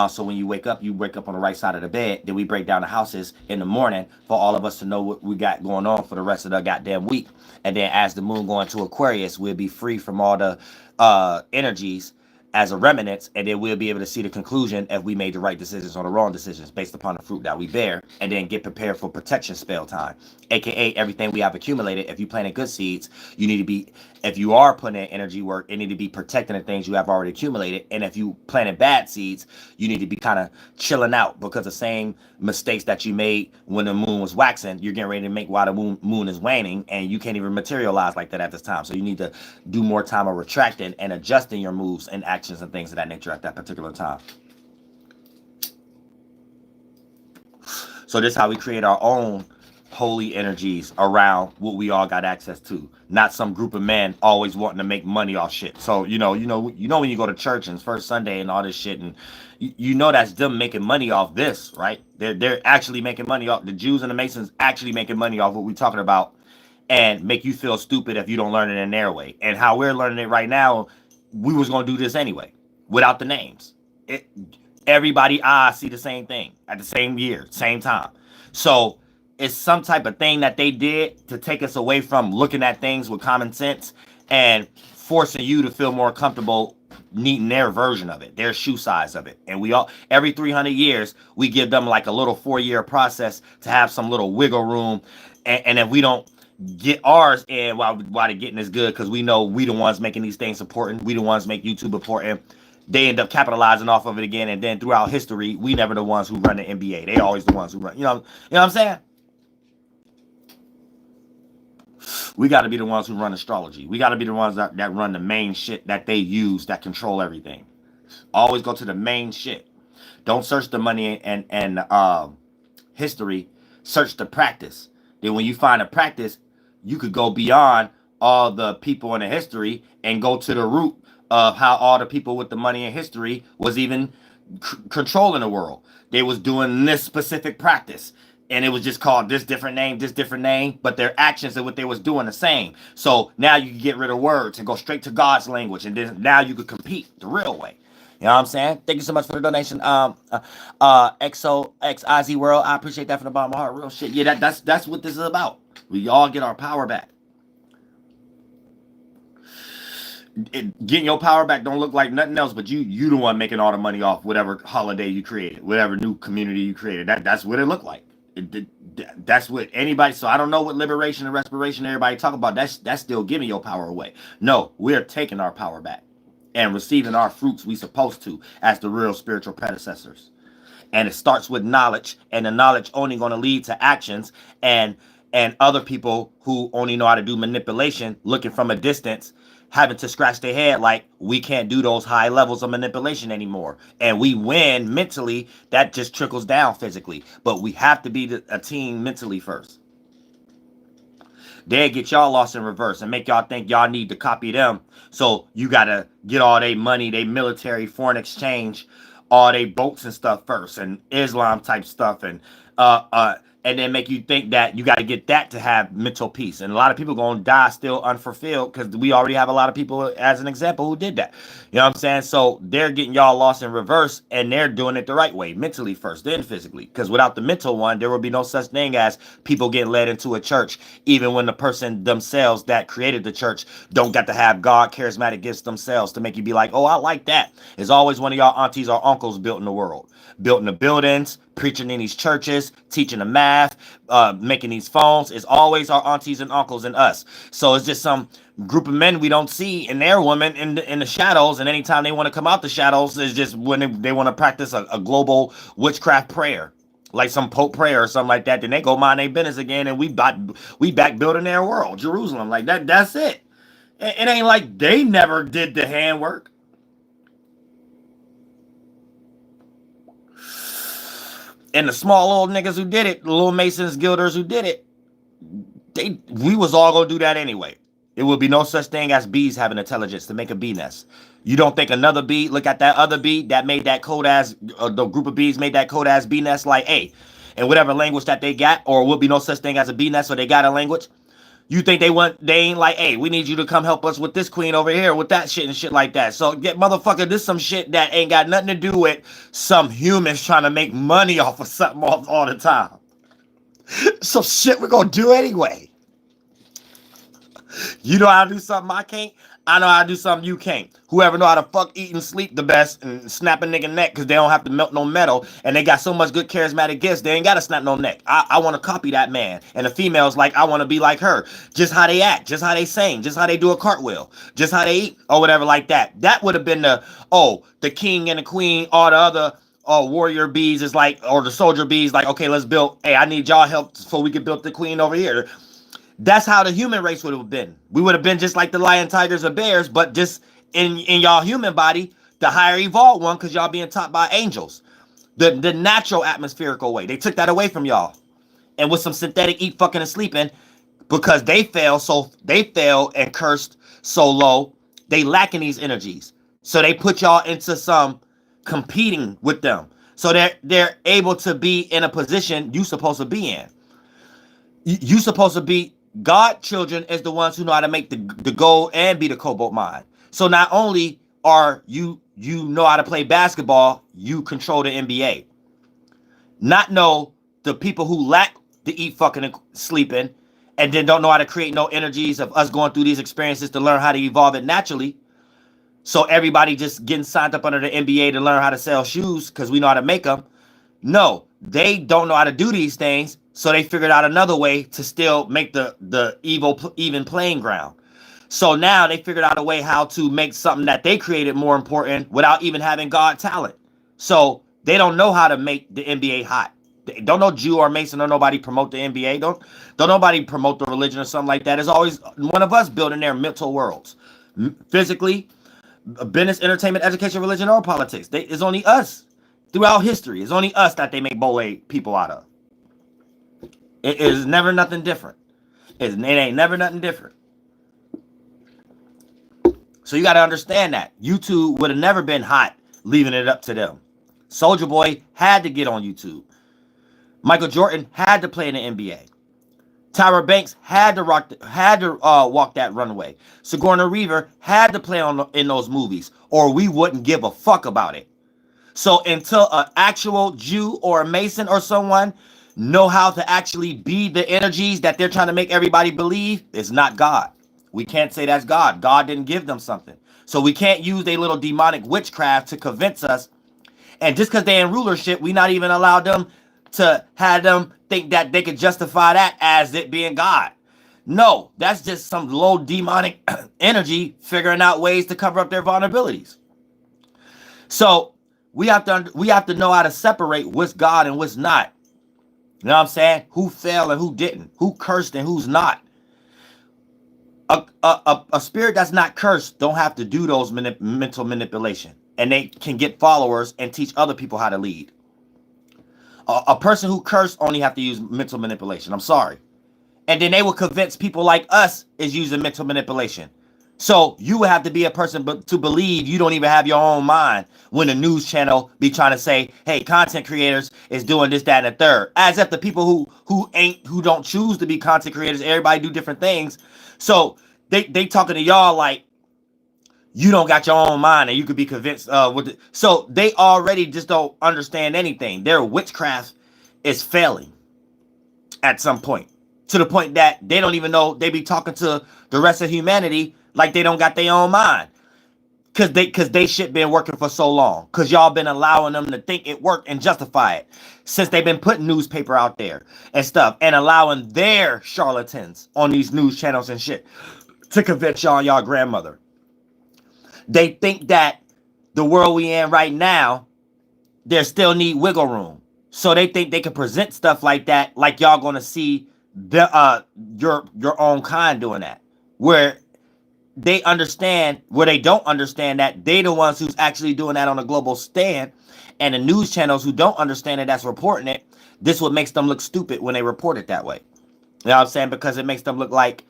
So when you wake up on the right side of the bed. Then we break down the houses in the morning for all of us to know what we got going on for the rest of the goddamn week. And then as the moon go into Aquarius, we'll be free from all the energies as a remnants, and then we'll be able to see the conclusion if we made the right decisions or the wrong decisions based upon the fruit that we bear, and then get prepared for protection spell time, aka everything we have accumulated. If you planted good seeds, you need to be, if you are putting in energy work, it need to be protecting the things you have already accumulated. And if you planted bad seeds, you need to be kind of chilling out, because the same mistakes that you made when the moon was waxing, you're getting ready to make while the moon is waning, and you can't even materialize like that at this time. So you need to do more time of retracting and adjusting your moves and actions and things of that nature at that particular time. So this is how we create our own holy energies around what we all got access to, not some group of men always wanting to make money off shit. So you know when you go to church and it's first Sunday and all this shit, and you know that's them making money off this, right? They're actually making money off, the Jews and the Masons actually making money off what we're talking about, and make you feel stupid if you don't learn it in their way. And how we're learning it right now, we was gonna do this anyway without the names. Everybody see the same thing at the same year, same time. So it's some type of thing that they did to take us away from looking at things with common sense and forcing you to feel more comfortable needing their version of it, their shoe size of it. And we all, every 300 years, we give them like a little 4-year process to have some little wiggle room. And if we don't get ours in while they're getting as good, because we know we the ones making these things important, we the ones make YouTube important, they end up capitalizing off of it again. And then throughout history, we never the ones who run the NBA. They always the ones who run, you know what I'm saying? We got to be the ones who run astrology. We got to be the ones that run the main shit that they use that control everything. Always go to the main shit. Don't search the money and history. Search the practice. Then when you find a practice, you could go beyond all the people in the history and go to the root of how all the people with the money in history was even controlling the world. They was doing this specific practice. And it was just called this different name, but their actions and what they was doing the same. So now you can get rid of words and go straight to God's language. And then now you could compete the real way. You know what I'm saying? Thank you so much for the donation. XOXIZ World. I appreciate that from the bottom of my heart. Real shit. Yeah, that's what this is about. We all get our power back. Getting your power back don't look like nothing else, but you the one making all the money off whatever holiday you created, whatever new community you created. That's what it looked like. That's what anybody. So I don't know what liberation and respiration everybody talk about. That's still giving your power away. No, we're taking our power back and receiving our fruits we supposed to as the real spiritual predecessors. And it starts with knowledge, and the knowledge only going to lead to actions, and other people who only know how to do manipulation looking from a distance, having to scratch their head like we can't do those high levels of manipulation anymore. And we win mentally, that just trickles down physically. But we have to be a team mentally first. They get y'all lost in reverse and make y'all think y'all need to copy them. So you got to get all their money, their military, foreign exchange, all their boats and stuff first, and Islam type stuff, and then make you think that you got to get that to have mental peace. And a lot of people going to die still unfulfilled because we already have a lot of people, as an example, who did that. You know what I'm saying? So they're getting y'all lost in reverse, and they're doing it the right way, mentally first, then physically. Because without the mental one, there will be no such thing as people getting led into a church, even when the person themselves that created the church don't got to have God charismatic gifts themselves to make you be like, oh, I like that. There's always one of y'all aunties or uncles built in the world, built in the buildings, preaching in these churches, teaching the math, making these phones. It's always our aunties and uncles and us. So it's just some group of men we don't see and their women in the shadows. And anytime they want to come out the shadows, is just when they want to practice a global witchcraft prayer, like some Pope prayer or something like that. Then they go mind their business again, and we back building their world, Jerusalem, like that. That's it. It ain't like they never did the handwork. And the small little niggas who did it, the little Masons, Guilders who did it, we was all gonna do that anyway. It would be no such thing as bees having intelligence to make a bee nest. You don't think another bee, look at that other bee that made that code as, the group of bees made that code as bee nest, like, hey, in whatever language that they got, or would be no such thing as a bee nest, so they got a language. You think they ain't like, hey, we need you to come help us with this queen over here with that shit and shit like that. So get motherfucker, this some shit that ain't got nothing to do with some humans trying to make money off of something all the time. Some shit we're gonna do anyway. You know how to do something I can't? I know how to do something you can't. Whoever know how to fuck, eat, and sleep the best and snap a nigga neck because they don't have to melt no metal, and they got so much good charismatic gifts, they ain't got to snap no neck. I want to copy that man. And the females like, I want to be like her. Just how they act, just how they sing, just how they do a cartwheel, just how they eat, or whatever like that. That would have been the king and the queen, all the other warrior bees is like, or the soldier bees like, okay, let's build, hey, I need y'all help so we can build the queen over here. That's how the human race would have been. We would have been just like the lion, tigers, or bears, but just in y'all human body, the higher evolved one, because y'all being taught by angels. The natural atmospherical way. They took that away from y'all. And with some synthetic eat, fucking, and sleeping, because they fell and cursed so low, they lacking these energies. So they put y'all into some competing with them. So they're able to be in a position you supposed to be in. You supposed to be God children is the ones who know how to make the gold and be the cobalt mine. So not only are you know how to play basketball, you control the NBA. Not know the people who lack the eat, fucking, and sleeping, and then don't know how to create no energies of us going through these experiences to learn how to evolve it naturally. So everybody just getting signed up under the NBA to learn how to sell shoes because we know how to make them. No, they don't know how to do these things. So they figured out another way to still make the even playing ground. So now they figured out a way how to make something that they created more important without even having God talent. So they don't know how to make the NBA hot. Don't know Jew or Mason or nobody promote the NBA. Don't nobody promote the religion or something like that. It's always one of us building their mental worlds. Physically, business, entertainment, education, religion, or politics. It's only us throughout history. It's only us that they make boy people out of. It is never nothing different. It ain't never nothing different. So you got to understand that. YouTube would have never been hot leaving it up to them. Soulja Boy had to get on YouTube. Michael Jordan had to play in the NBA. Tyra Banks had to walk that runway. Sigourney Weaver had to play in those movies, or we wouldn't give a fuck about it. So until an actual Jew or a Mason or someone know how to actually be the energies that they're trying to make everybody believe, it's not God. We can't say that's God. God didn't give them something. So we can't use their little demonic witchcraft to convince us. And just because they're in rulership, we not even allow them to have them think that they could justify that as it being God. No, that's just some low demonic energy figuring out ways to cover up their vulnerabilities. So we have to know how to separate what's God and what's not. You know what I'm saying? Who fell and who didn't? Who cursed and who's not? A spirit that's not cursed don't have to do those mental manipulation, and they can get followers and teach other people how to lead. A person who cursed only have to use mental manipulation. I'm sorry. And then they will convince people like us is using mental manipulation. So you would have to be a person to believe you don't even have your own mind when the news channel be trying to say, hey, content creators is doing this, that, and the third. As if the people who don't choose to be content creators, everybody do different things. So they talking to y'all like you don't got your own mind and you could be convinced so they already just don't understand anything. Their witchcraft is failing at some point, to the point that they don't even know they be talking to the rest of humanity like they don't got their own mind. Cause they shit been working for so long. Cause y'all been allowing them to think it worked and justify it. Since they've been putting newspaper out there and stuff and allowing their charlatans on these news channels and shit to convince y'all grandmother. They think that the world we in right now, there still need wiggle room. So they think they can present stuff like that, like y'all gonna see your own kind doing that. Where they understand, where they don't understand that they the ones who's actually doing that on a global stand, and the news channels who don't understand it, that's reporting it. This what makes them look stupid when they report it that way. You know what I'm saying? Because it makes them look like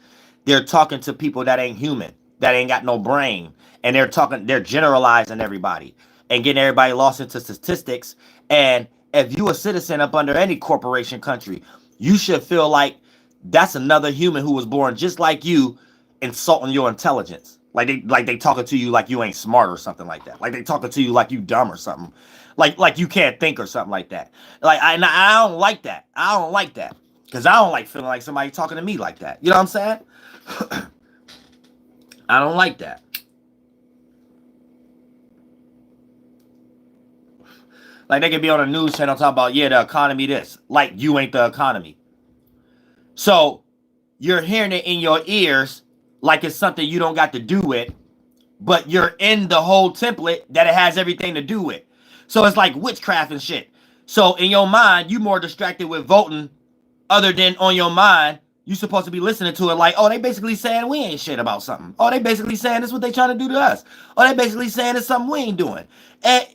they're talking to people that ain't human, that ain't got no brain, and they're generalizing everybody and getting everybody lost into statistics. And if you a citizen up under any corporation country, you should feel like that's another human who was born just like you, insulting your intelligence. Like they talking to you like you ain't smart or something like that. Like they talking to you like you dumb or something. Like you can't think or something like that. Like I don't like that. I don't like that. Because I don't like feeling like somebody talking to me like that. You know what I'm saying? I don't like that. Like they could be on a news channel talking about, yeah, the economy this. Like you ain't the economy. So you're hearing it in your ears like it's something you don't got to do with, but you're in the whole template that it has everything to do with. So it's like witchcraft and shit. So in your mind, you more distracted with voting other than on your mind. You supposed to be listening to it like, oh, they basically saying we ain't shit about something. Oh, they basically saying this is what they trying to do to us. Oh, they basically saying it's something we ain't doing. And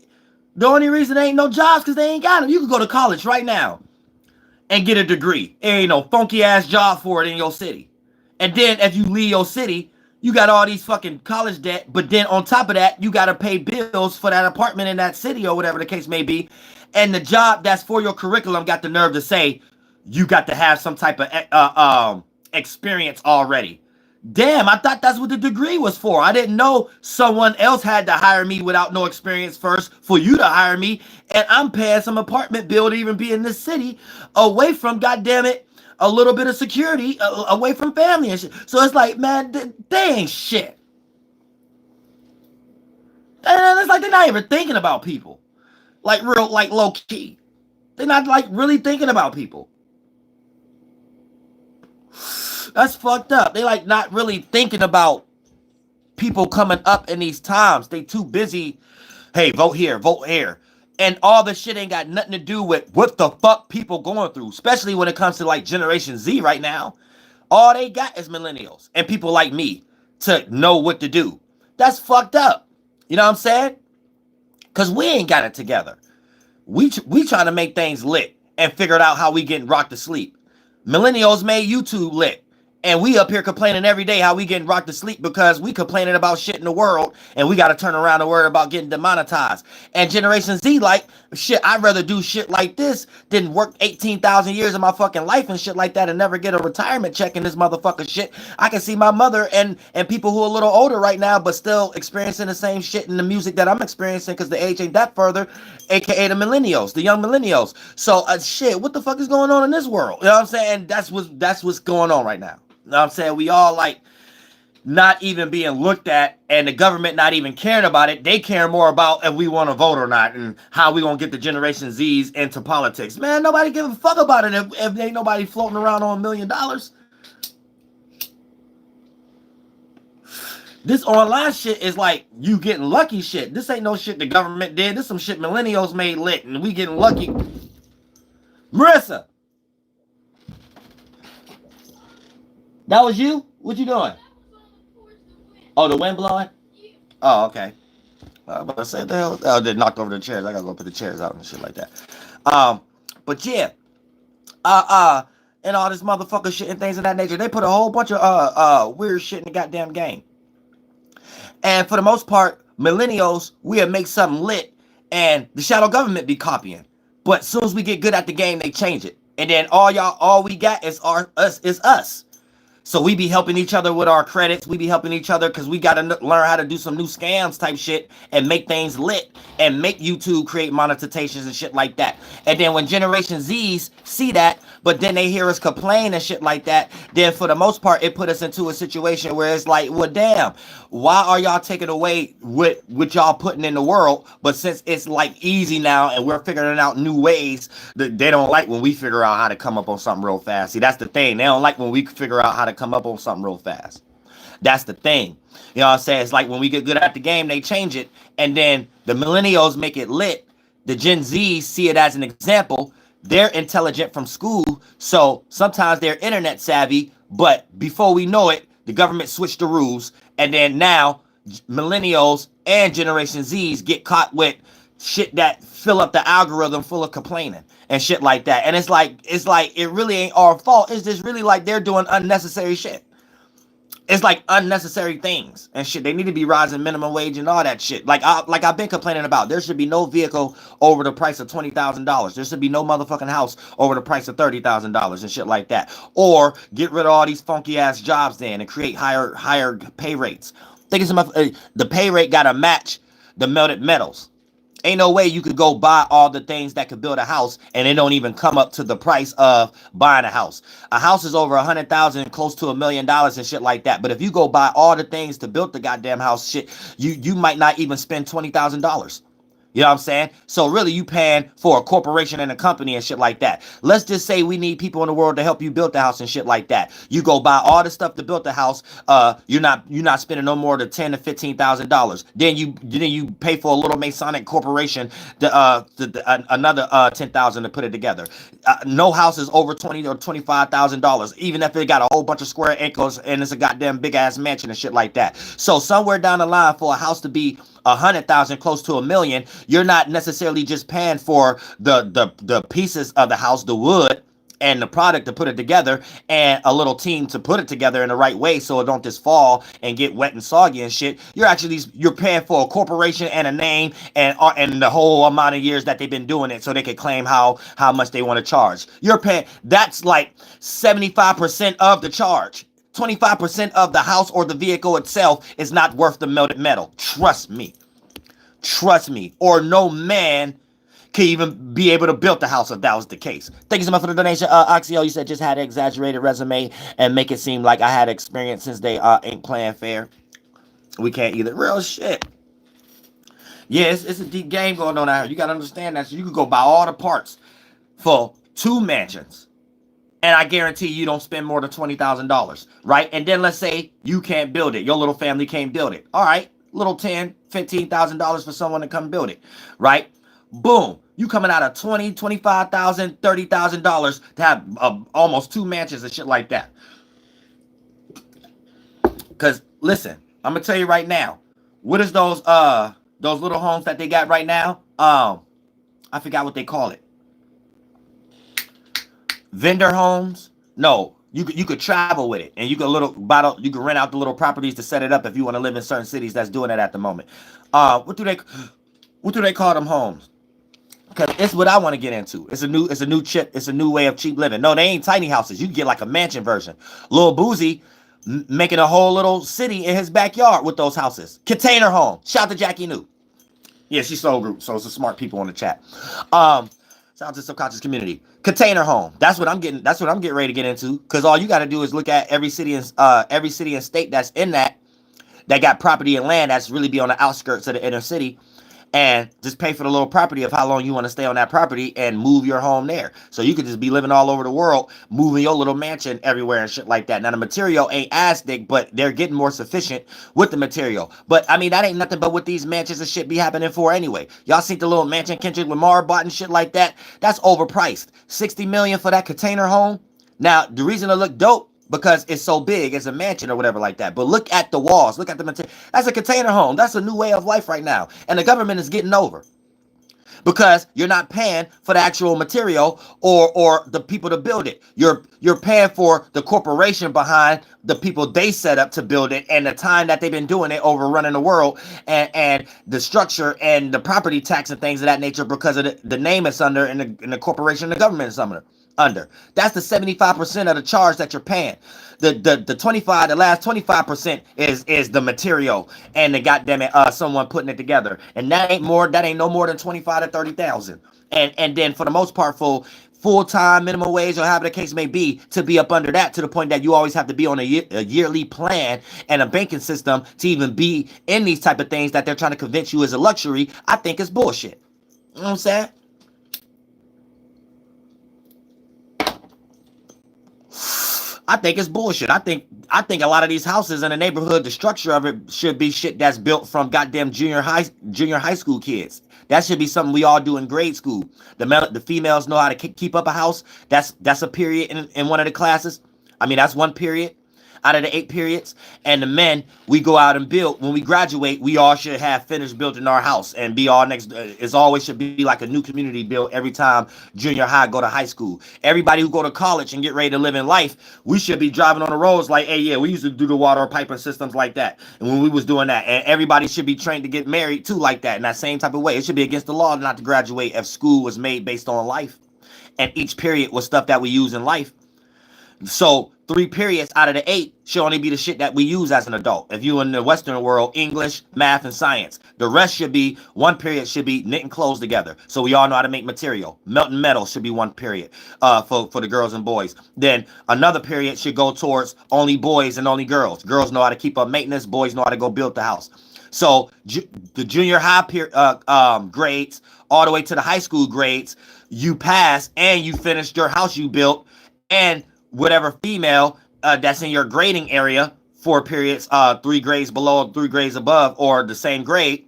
the only reason there ain't no jobs because they ain't got them. You can go to college right now and get a degree. There ain't no funky ass job for it in your city. And then if you leave your city, you got all these fucking college debt. But then on top of that, you got to pay bills for that apartment in that city or whatever the case may be. And the job that's for your curriculum got the nerve to say, you got to have some type of experience already. Damn, I thought that's what the degree was for. I didn't know someone else had to hire me without no experience first for you to hire me. And I'm paying some apartment bill to even be in this city away from, goddammit, a little bit of security, away from family and shit. So it's like, man, they ain't shit. And it's like they're not even thinking about people. Like real, like low key. They're not like really thinking about people. That's fucked up. They like not really thinking about people coming up in these times. They too busy. Hey, vote here, vote here. And all the shit ain't got nothing to do with what the fuck people going through, especially when it comes to like Generation Z right now. All they got is millennials and people like me to know what to do. That's fucked up. You know what I'm saying? Because we ain't got it together. We trying to make things lit and figured out how we getting rocked to sleep. Millennials made YouTube lit. And we up here complaining every day how we getting rocked to sleep because we complaining about shit in the world and we got to turn around and worry about getting demonetized. And Generation Z like, shit, I'd rather do shit like this than work 18,000 years of my fucking life and shit like that and never get a retirement check in this motherfucking shit. I can see my mother and people who are a little older right now but still experiencing the same shit in the music that I'm experiencing because the age ain't that further, aka the millennials, the young millennials. So shit, what the fuck is going on in this world? You know what I'm saying? That's what's going on right now. You know what I'm saying? We all like not even being looked at and the government not even caring about it. They care more about if we want to vote or not and how we going to get the Generation Z's into politics. Man, nobody give a fuck about it if ain't nobody floating around on $1 million. This online shit is like you getting lucky shit. This ain't no shit the government did. This some shit millennials made lit and we getting lucky. Marissa. That was you? What you doing? Oh, the wind blowing? Oh, okay. I was about to say, the hell? Oh, they knocked over the chairs. I gotta go put the chairs out and shit like that. But yeah. And all this motherfucker shit and things of that nature. They put a whole bunch of weird shit in the goddamn game. And for the most part, millennials, we'll make something lit and the shadow government be copying. But as soon as we get good at the game, they change it. And then all we got is us. So we be helping each other with our credits. We be helping each other because we got to learn how to do some new scams type shit and make things lit and make YouTube create monetizations and shit like that. And then when Generation Zs see that, but then they hear us complain and shit like that, then for the most part, it put us into a situation where it's like, well, damn, why are y'all taking away what y'all putting in the world? But since it's like easy now and we're figuring out new ways, that they don't like when we figure out how to come up on something real fast. See, that's the thing. They don't like when we figure out how to come up on something real fast. That's the thing. You know what I'm saying? It's like when we get good at the game, they change it. And then the millennials make it lit. The Gen Zs see it as an example. They're intelligent from school. So sometimes they're internet savvy. But before we know it, the government switched the rules. And then now millennials and Generation Zs get caught with shit that fill up the algorithm full of complaining and shit like that. And it's like it really ain't our fault. It's just really like they're doing unnecessary shit. It's like unnecessary things and shit. They need to be rising minimum wage and all that shit. Like I've been complaining about. There should be no vehicle over the price of $20,000. There should be no motherfucking house over the price of $30,000 and shit like that. Or get rid of all these funky ass jobs then and create higher pay rates. Think of the pay rate gotta match the melted metals. Ain't no way you could go buy all the things that could build a house and it don't even come up to the price of buying a house. A house is over 100,000, close to $1 million and shit like that. But if you go buy all the things to build the goddamn house, shit, you might not even spend $20,000. You know what I'm saying? So really you paying for a corporation and a company and shit like that. Let's just say we need people in the world to help you build the house and shit like that. You go buy all the stuff to build the house. You're not spending no more than $10,000 to $15,000. Then you pay for a little Masonic corporation another $10,000 to put it together. No house is over $20,000 or $25,000, even if it got a whole bunch of square acres and it's a goddamn big ass mansion and shit like that. So somewhere down the line for a house to be 100,000, close to $1 million, you're not necessarily just paying for the pieces of the house, the wood and the product to put it together and a little team to put it together in the right way so it don't just fall and get wet and soggy and shit. You're paying for a corporation and a name and the whole amount of years that they've been doing it so they can claim how much they want to charge. You're paying, that's like 75% of the charge. 25% of the house or the vehicle itself is not worth the melted metal. Trust me. Or no man can even be able to build the house if that was the case. Thank you so much for the donation. Oxio, you said just had an exaggerated resume and make it seem like I had experience since they ain't playing fair. We can't either. Real shit. Yeah, it's a deep game going on out here. You got to understand that. So you could go buy all the parts for 2 mansions. And I guarantee you don't spend more than $20,000, right? And then let's say you can't build it. Your little family can't build it. All right, little $10,000, $15,000 for someone to come build it, right? Boom. You coming out of $20,000, $25,000, $30,000 to have almost 2 mansions and shit like that. Because listen, I'm gonna tell you right now, what is those little homes that they got right now? I forgot what they call it. Vendor homes? No, you could travel with it, and you could rent out the little properties to set it up if you want to live in certain cities that's doing it at the moment. What do they call them homes? Because it's what I want to get into. It's a new way of cheap living. No, they ain't tiny houses. You can get like a mansion version. Lil Boozy making a whole little city in his backyard with those houses. Container home. Shout out to Jackie New. Yeah, she's Soul Group, so it's the smart people in the chat. Shout out to subconscious community. Container home. That's what I'm getting ready to get into. Because all you got to do is look at every city and state that's in that got property and land that's really be on the outskirts of the inner city, and just pay for the little property of how long you want to stay on that property and move your home there. So you could just be living all over the world, moving your little mansion everywhere and shit like that. Now the material ain't as thick, but they're getting more sufficient with the material. But I mean, that ain't nothing but what these mansions and shit be happening for anyway. Y'all seen the little mansion Kendrick Lamar bought and shit like that? That's overpriced. $60 million for that container home. Now the reason it look dope, because it's so big, it's a mansion or whatever like that. But look at the walls, look at the material. That's a container home. That's a new way of life right now. And the government is getting over. Because you're not paying for the actual material or the people to build it. You're paying for the corporation behind the people they set up to build it, and the time that they've been doing it, overrunning the world, and the structure and the property tax and things of that nature, because of the name it's under, and the corporation and the government is under. That's the 75% of the charge that you're paying. The last 25% is the material and the goddamn it, someone putting it together. And that ain't no more than 25 to 30,000. And then for the most part, full-time minimum wage or however the case may be, to be up under that, to the point that you always have to be on a yearly plan and a banking system to even be in these type of things that they're trying to convince you is a luxury, I think is bullshit. You know what I'm saying? I think it's bullshit. I think a lot of these houses in the neighborhood, the structure of it should be shit that's built from goddamn junior high school kids. That should be something we all do in grade school. The females know how to keep up a house. That's a period in one of the classes. I mean, that's one period out of the 8 periods. And the men, we go out and build. When we graduate, we all should have finished building our house and be all next. It always should be like a new community built every time junior high go to high school. Everybody who go to college and get ready to live in life, we should be driving on the roads like, hey, yeah, we used to do the water piping systems like that. And when we was doing that, and everybody should be trained to get married too like that, in that same type of way. It should be against the law not to graduate if school was made based on life. And each period was stuff that we use in life. So 3 periods out of the 8 should only be the shit that we use as an adult. If you in the Western world, English, math, and science. The rest should be, 1 period should be knitting clothes together. So we all know how to make material. Melting metal should be 1 period for the girls and boys. Then another period should go towards only boys and only girls. Girls know how to keep up maintenance. Boys know how to go build the house. So the junior high grades all the way to the high school grades, you pass and you finished your house you built, and whatever female that's in your grading area, 4 periods, 3 grades below, 3 grades above, or the same grade.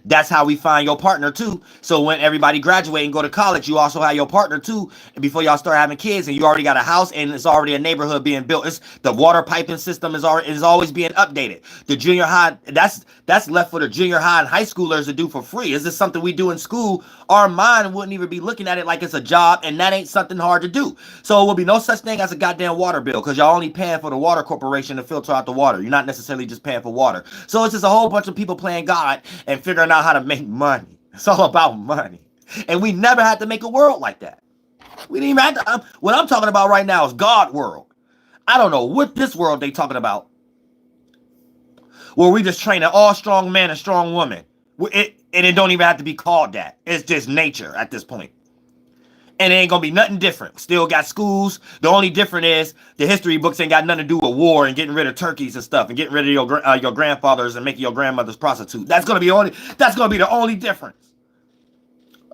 That's how we find your partner too. So when everybody graduate and go to college, you also have your partner too. And before y'all start having kids, and you already got a house and it's already a neighborhood being built. The water piping system is always being updated. The junior high, that's left for the junior high and high schoolers to do for free. Is this something we do in school? Our mind wouldn't even be looking at it like it's a job, and that ain't something hard to do. So it will be no such thing as a goddamn water bill, because y'all only paying for the water corporation to filter out the water. You're not necessarily just paying for water. So it's just a whole bunch of people playing God and figuring out how to make money. It's all about money. And we never had to make a world like that. We didn't even have to. What I'm talking about right now is God world. I don't know what this world they talking about, where we just training all strong men and strong women. And it don't even have to be called that. It's just nature at this point. And it ain't gonna be nothing different. Still got schools. The only difference is the history books ain't got nothing to do with war and getting rid of turkeys and stuff and getting rid of your grandfathers and making your grandmothers prostitute. That's gonna be the only difference.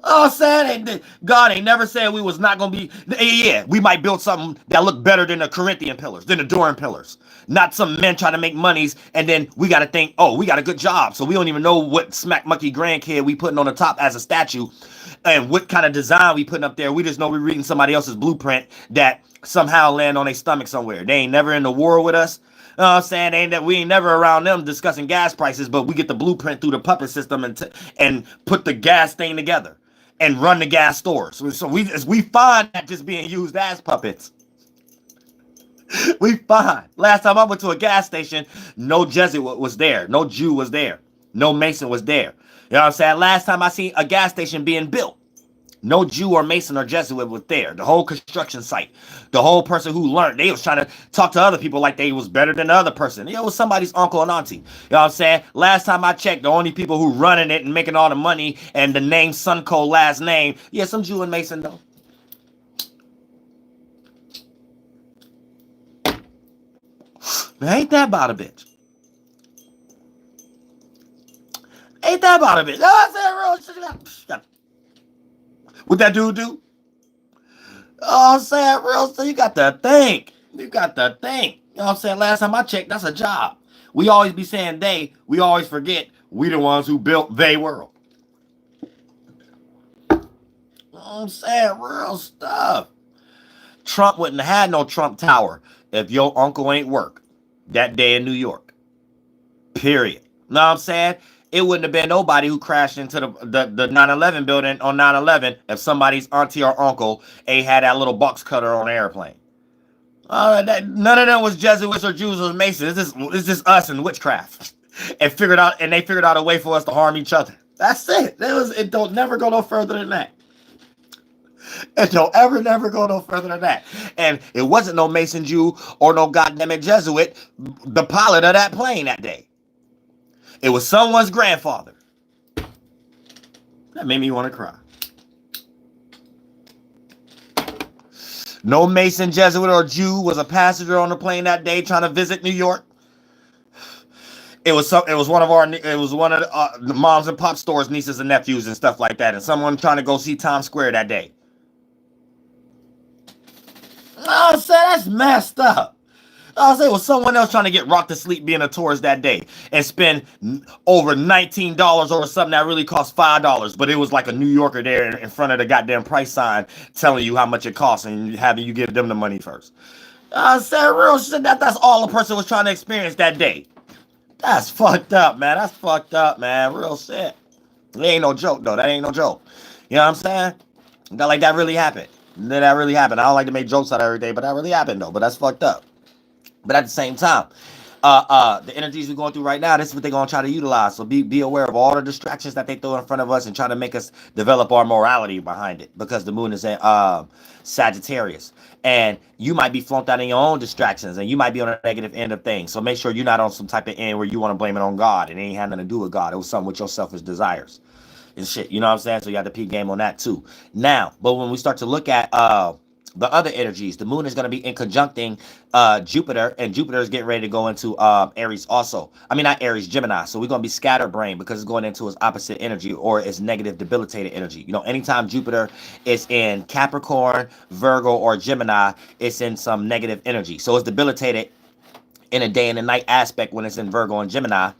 Oh, sad. God ain't never said we was not gonna be. Yeah, we might build something that look better than the Corinthian pillars, than the Dorian pillars. Not some men trying to make monies, and then we gotta think, oh, we got a good job, so we don't even know what smack monkey grandkid we putting on the top as a statue, and what kind of design we putting up there. We just know we're reading somebody else's blueprint that somehow land on their stomach somewhere. They ain't never in the war with us. You know what I'm saying? We ain't never around them discussing gas prices, but we get the blueprint through the puppet system and put the gas thing together and run the gas stores. So we find that just being used as puppets. We find. Last time I went to a gas station, no Jesuit was there. No Jew was there. No Mason was there. You know what I'm saying? Last time I seen a gas station being built, no Jew or Mason or Jesuit was there. The whole construction site, the whole person who learned, they was trying to talk to other people like they was better than the other person. It was somebody's uncle and auntie. You know what I'm saying? Last time I checked, the only people who running it and making all the money and the name Sunco last name, yeah, some Jew and Mason though. Man, ain't that about a bitch? Ain't that about a bitch? I said, what that dude do? Oh, I'm saying, real, so you got to think. You got to think. You know what I'm saying? Last time I checked, that's a job. We always be saying they. We always forget we the ones who built they world. You know what I'm saying? Real stuff. Trump wouldn't have had no Trump Tower if your uncle ain't work that day in New York. Period. You know what I'm saying? It wouldn't have been nobody who crashed into the 9/11 building on 9/11 if somebody's auntie or uncle ain't had that little box cutter on the airplane. None of them was Jesuits or Jews or Masons. It's just us and witchcraft, and they figured out a way for us to harm each other. That's it. It don't never go no further than that. It don't ever never go no further than that. And it wasn't no Mason Jew or no goddamn Jesuit, the pilot of that plane that day. It was someone's grandfather. That made me want to cry. No Mason, Jesuit, or Jew was a passenger on the plane that day trying to visit New York. It was one of the moms and pop stores, nieces and nephews and stuff like that, and someone trying to go see Times Square that day. I said that's messed up. I say it was someone else trying to get rocked to sleep being a tourist that day and spend over $19 over something that really cost $5, but it was like a New Yorker there in front of the goddamn price sign telling you how much it costs and having you give them the money first. I said real shit. That's all a person was trying to experience that day. That's fucked up, man. That's fucked up, man. Real shit. It ain't no joke though. That ain't no joke. You know what I'm saying? That really happened. That really happened. I don't like to make jokes out of every day, but that really happened though. But that's fucked up. But at the same time, the energies we're going through right now, this is what they're going to try to utilize. So be aware of all the distractions that they throw in front of us and try to make us develop our morality behind it, because the moon is in Sagittarius. And you might be flunked out in your own distractions, and you might be on a negative end of things. So make sure you're not on some type of end where you want to blame it on God. It ain't had nothing to do with God. It was something with your selfish desires and shit. You know what I'm saying? So you have to peep game on that too. Now, but when we start to look at the other energies, the moon is going to be in conjuncting Jupiter, and Jupiter is getting ready to go into Aries also. I mean, not Aries, Gemini. So we're going to be scatterbrained because it's going into its opposite energy, or its negative debilitated energy. You know, anytime Jupiter is in Capricorn, Virgo, or Gemini, it's in some negative energy. So it's debilitated in a day and a night aspect when it's in Virgo and Gemini,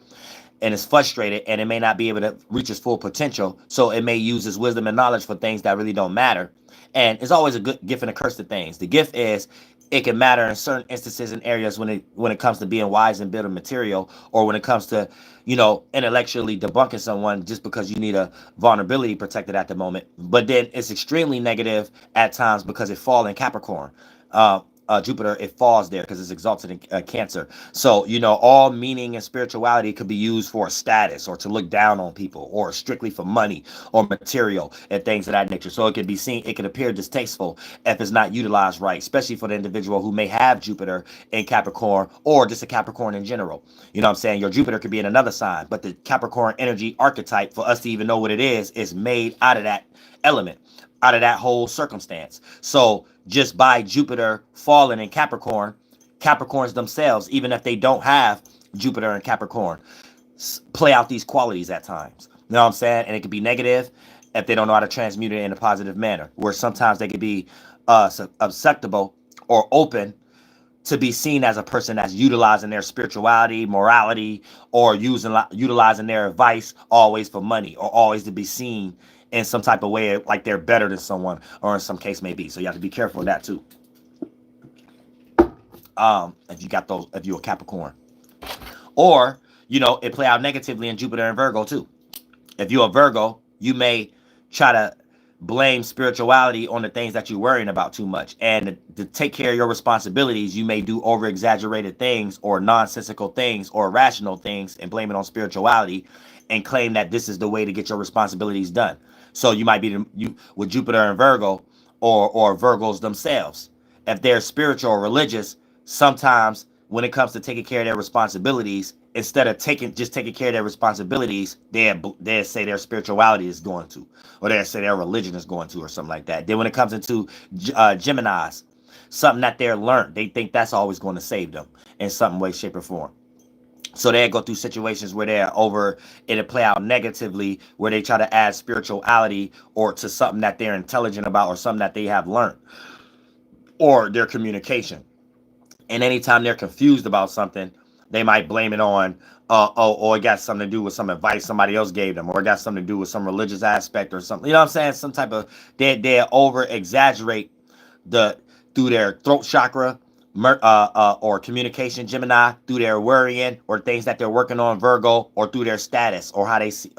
and it's frustrated, and it may not be able to reach its full potential. So it may use its wisdom and knowledge for things that really don't matter. And it's always a good gift and a curse to things. The gift is it can matter in certain instances and areas when it comes to being wise and building material, or when it comes to, you know, intellectually debunking someone just because you need a vulnerability protected at the moment. But then it's extremely negative at times because it falls in Capricorn. Jupiter, it falls there because it's exalted in Cancer. So, you know, all meaning and spirituality could be used for a status, or to look down on people, or strictly for money or material and things of that nature. So it can be seen, it can appear distasteful if it's not utilized right, especially for the individual who may have Jupiter in Capricorn, or just a Capricorn in general. You know what I'm saying? Your Jupiter could be in another sign, but the Capricorn energy archetype, for us to even know what it is made out of that element. out of that whole circumstance. So just by Jupiter falling in Capricorn, Capricorns themselves, even if they don't have Jupiter in Capricorn, play out these qualities at times. You know what I'm saying? And it could be negative if they don't know how to transmute it in a positive manner, where sometimes they could be susceptible or open to be seen as a person that's utilizing their spirituality, morality, or utilizing their advice always for money, or always to be seen in some type of way like they're better than someone, or in some case may be. So you have to be careful of that too. If you got those, if you're a Capricorn, or it play out negatively in Jupiter and Virgo too. If you're a Virgo, you may try to blame spirituality on the things that you're worrying about too much, and to take care of your responsibilities, you may do over exaggerated things or nonsensical things or irrational things and blame it on spirituality and claim that this is the way to get your responsibilities done. So you might be with Jupiter and Virgo, or Virgos themselves, if they're spiritual or religious, sometimes when it comes to taking care of their responsibilities, instead of taking care of their responsibilities, they say their spirituality is going to, or they say their religion is going to, or something like that. Then when it comes into Geminis, something that they're learned, they think that's always going to save them in some way, shape, or form. So they go through situations where it'll play out negatively, where they try to add spirituality or to something that they're intelligent about, or something that they have learned, or their communication. And anytime they're confused about something, they might blame it on, it got something to do with some advice somebody else gave them, or it got something to do with some religious aspect or something. You know what I'm saying? Some type of, they over exaggerate through their throat chakra, or communication, Gemini, through their worrying or things that they're working on, Virgo, or through their status, or how they see,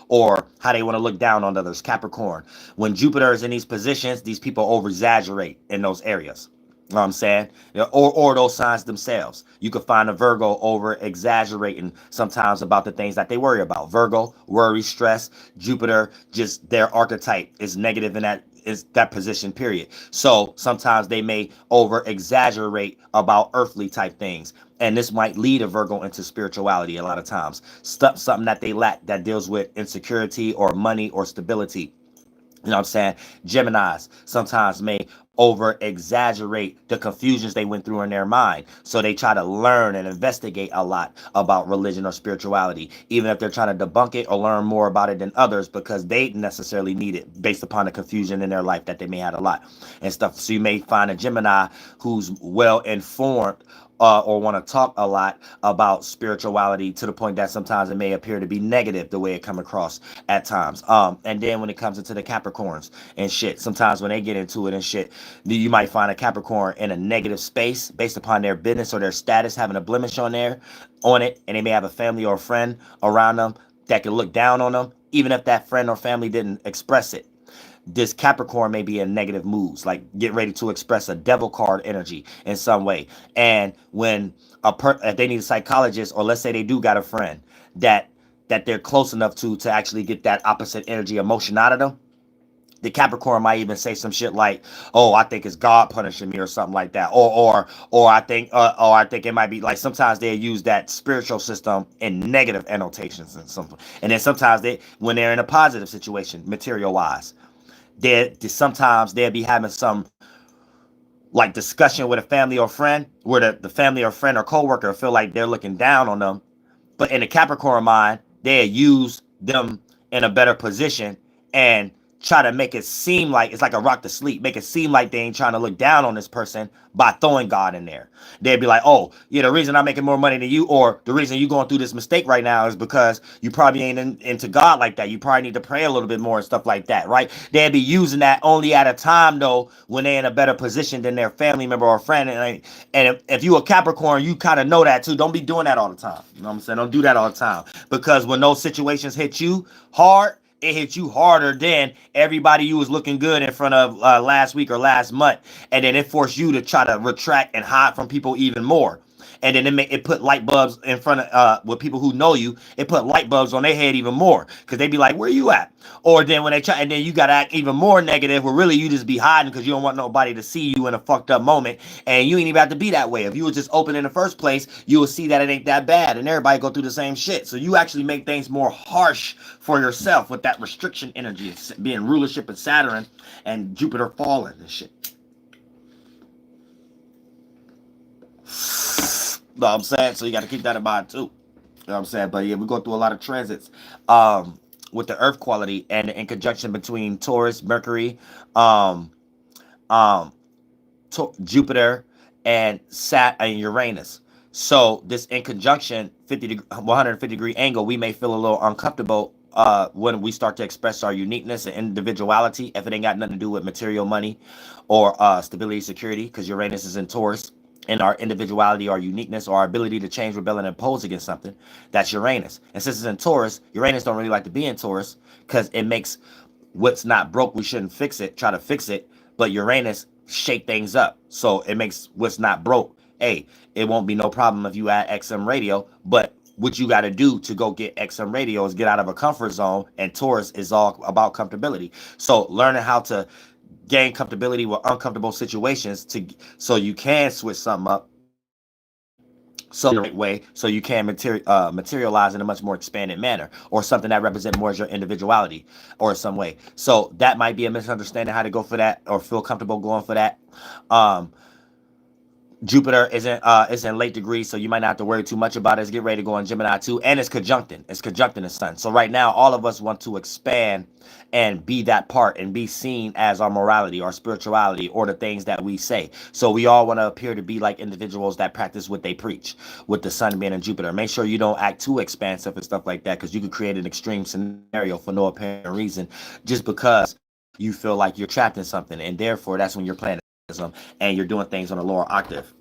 or how they want to look down on others, Capricorn. When Jupiter is in these positions, these people over exaggerate in those areas. You know what I'm saying? Or those signs themselves. You could find a Virgo over exaggerating sometimes about the things that they worry about. Virgo, worry, stress. Jupiter, just their archetype is negative in that position, period. So sometimes they may over exaggerate about earthly type things. And this might lead a Virgo into spirituality a lot of times. Something that they lack that deals with insecurity or money or stability. You know what I'm saying? Geminis sometimes may over exaggerate the confusions they went through in their mind. So they try to learn and investigate a lot about religion or spirituality, even if they're trying to debunk it or learn more about it than others, because they necessarily need it based upon the confusion in their life that they may have a lot and stuff. So you may find a Gemini who's well informed, or want to talk a lot about spirituality, to the point that sometimes it may appear to be negative the way it come across at times. And then when it comes into the Capricorns and shit, sometimes when they get into it and shit, you might find a Capricorn in a negative space based upon their business or their status having a blemish on it, and they may have a family or a friend around them that can look down on them, even if that friend or family didn't express it. This Capricorn may be in negative moods, like get ready to express a devil card energy in some way. And when if they need a psychologist, or let's say they do got a friend that they're close enough to actually get that opposite energy emotion out of them, the Capricorn might even say some shit like, "Oh, I think it's God punishing me," or something like that, or I think it might be like, sometimes they use that spiritual system in negative annotations and something. And then sometimes when they're in a positive situation, material wise, sometimes they'll be having some like discussion with a family or friend, where the family or friend or coworker feel like they're looking down on them. But in the Capricorn mind, they'll use them in a better position and try to make it seem like it's like a rock to sleep, make it seem like they ain't trying to look down on this person by throwing God in there. They'd be like, "Oh, yeah, the reason I'm making more money than you, or the reason you going through this mistake right now is because you probably ain't into God like that. You probably need to pray a little bit more," and stuff like that, right? They'd be using that only at a time, though, when they're in a better position than their family member or friend. And if you a Capricorn, you kind of know that too. Don't be doing that all the time. You know what I'm saying? Don't do that all the time, because when those situations hit you hard, it hit you harder than everybody you was looking good in front of last week or last month. And then it forced you to try to retract and hide from people even more. And then it put light bulbs in front of with people who know you. It put light bulbs on their head even more because they be like, "Where you at?" Or then when they try, and then you gotta act even more negative, where really you just be hiding because you don't want nobody to see you in a fucked up moment, and you ain't even have to be that way. If you were just open in the first place, you will see that it ain't that bad, and everybody go through the same shit. So you actually make things more harsh for yourself with that restriction energy, being rulership of Saturn and Jupiter falling and shit. Know what I'm saying? So you got to keep that in mind too. You know what I'm saying? But yeah, we go through a lot of transits with the Earth quality and in conjunction between Taurus, Mercury, um, um, Jupiter, and Saturn and Uranus. So this in conjunction, 150-degree angle, we may feel a little uncomfortable when we start to express our uniqueness and individuality, if it ain't got nothing to do with material money or stability, security, because Uranus is in Taurus. And our individuality, our uniqueness, or our ability to change, rebel, and impose against something, that's Uranus. And since it's in Taurus, Uranus don't really like to be in Taurus because it makes what's not broke, we shouldn't fix it, try to fix it. But Uranus shake things up. So it makes what's not broke. Hey, it won't be no problem if you add XM radio, but what you got to do to go get XM radio is get out of a comfort zone, and Taurus is all about comfortability. So learning how to gain comfortability with uncomfortable situations so you can switch something up so the right way, so you can materialize in a much more expanded manner, or something that represents more as your individuality or some way. So that might be a misunderstanding how to go for that or feel comfortable going for that. Jupiter is in late degree, so you might not have to worry too much about it. It's get ready to go in Gemini too, and it's conjuncting the sun. So right now, all of us want to expand and be that part and be seen as our morality, our spirituality, or the things that we say. So we all want to appear to be like individuals that practice what they preach, with the sun being in Jupiter. Make sure you don't act too expansive and stuff like that, because you could create an extreme scenario for no apparent reason, just because you feel like you're trapped in something, and therefore that's when you're playing and you're doing things on a lower octave.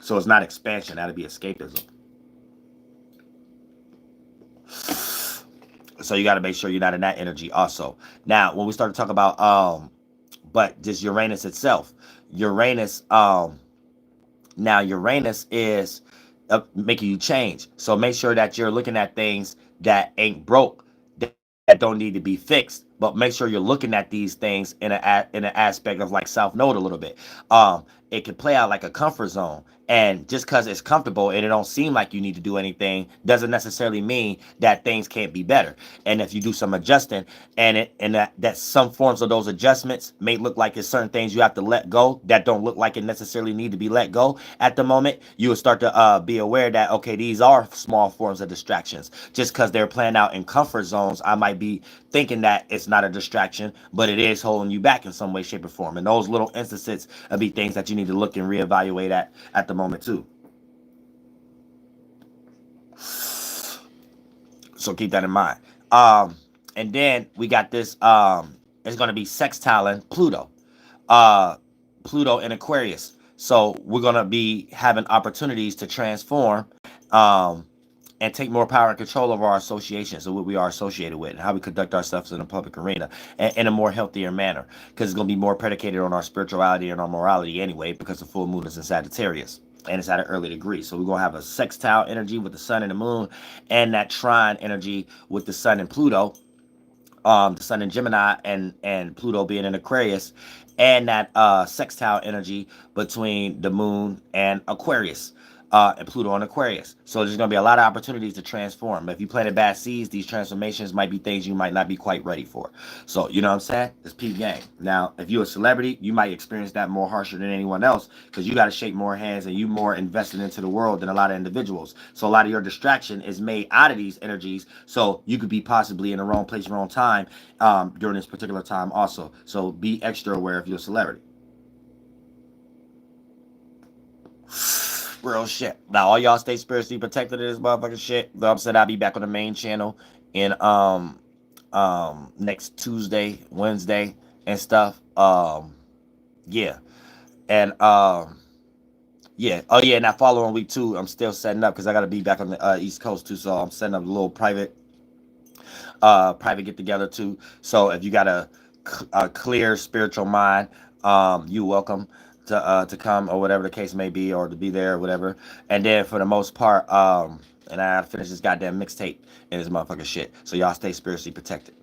So it's not expansion, that'd be escapism. So you got to make sure you're not in that energy also. Now, when we start to talk about but just Uranus itself, Uranus is making you change. So make sure that you're looking at things that ain't broke, that don't need to be fixed, but make sure you're looking at these things in an aspect of like self-note a little bit. It can play out like a comfort zone, and just because it's comfortable and it don't seem like you need to do anything doesn't necessarily mean that things can't be better. And if you do some adjusting, and that some forms of those adjustments may look like it's certain things you have to let go that don't look like it necessarily need to be let go at the moment, you will start to be aware that, okay, these are small forms of distractions. Just because they're playing out in comfort zones, I might be thinking that it's not a distraction, but it is holding you back in some way, shape, or form. And those little instances will be things that you need to look and reevaluate at the moment too. So keep that in mind. And then we got this, it's going to be sextiling Pluto. Pluto in Aquarius. So we're going to be having opportunities to transform and take more power and control over our associations, so what we are associated with, and how we conduct ourselves in the public arena in a more healthier manner, because it's going to be more predicated on our spirituality and our morality anyway, because the full moon is in Sagittarius and it's at an early degree. So we're going to have a sextile energy with the sun and the moon, and that trine energy with the sun and Pluto, the sun in Gemini and Pluto being in Aquarius, and that sextile energy between the moon and Aquarius. And Pluto and Aquarius. So there's going to be a lot of opportunities to transform. If you planted bad seeds, these transformations might be things you might not be quite ready for. So, you know what I'm saying? It's peak game. Now, if you're a celebrity, you might experience that more harsher than anyone else, because you got to shake more hands and you more invested into the world than a lot of individuals. So a lot of your distraction is made out of these energies. So you could be possibly in the wrong place, wrong time during this particular time also. So be extra aware if you're a celebrity. Real shit. Now all y'all stay spiritually protected of this motherfucking shit. I'm saying I'll be back on the main channel in next Tuesday, Wednesday, and stuff. Yeah. And yeah. Oh yeah, and that following week too, I'm still setting up because I gotta be back on the East Coast too. So I'm setting up a little private get together too. So if you got a clear spiritual mind, you welcome. to come, or whatever the case may be, or to be there or whatever. And then for the most part, and I gotta finish this goddamn mixtape and this motherfucking shit. So y'all stay spiritually protected.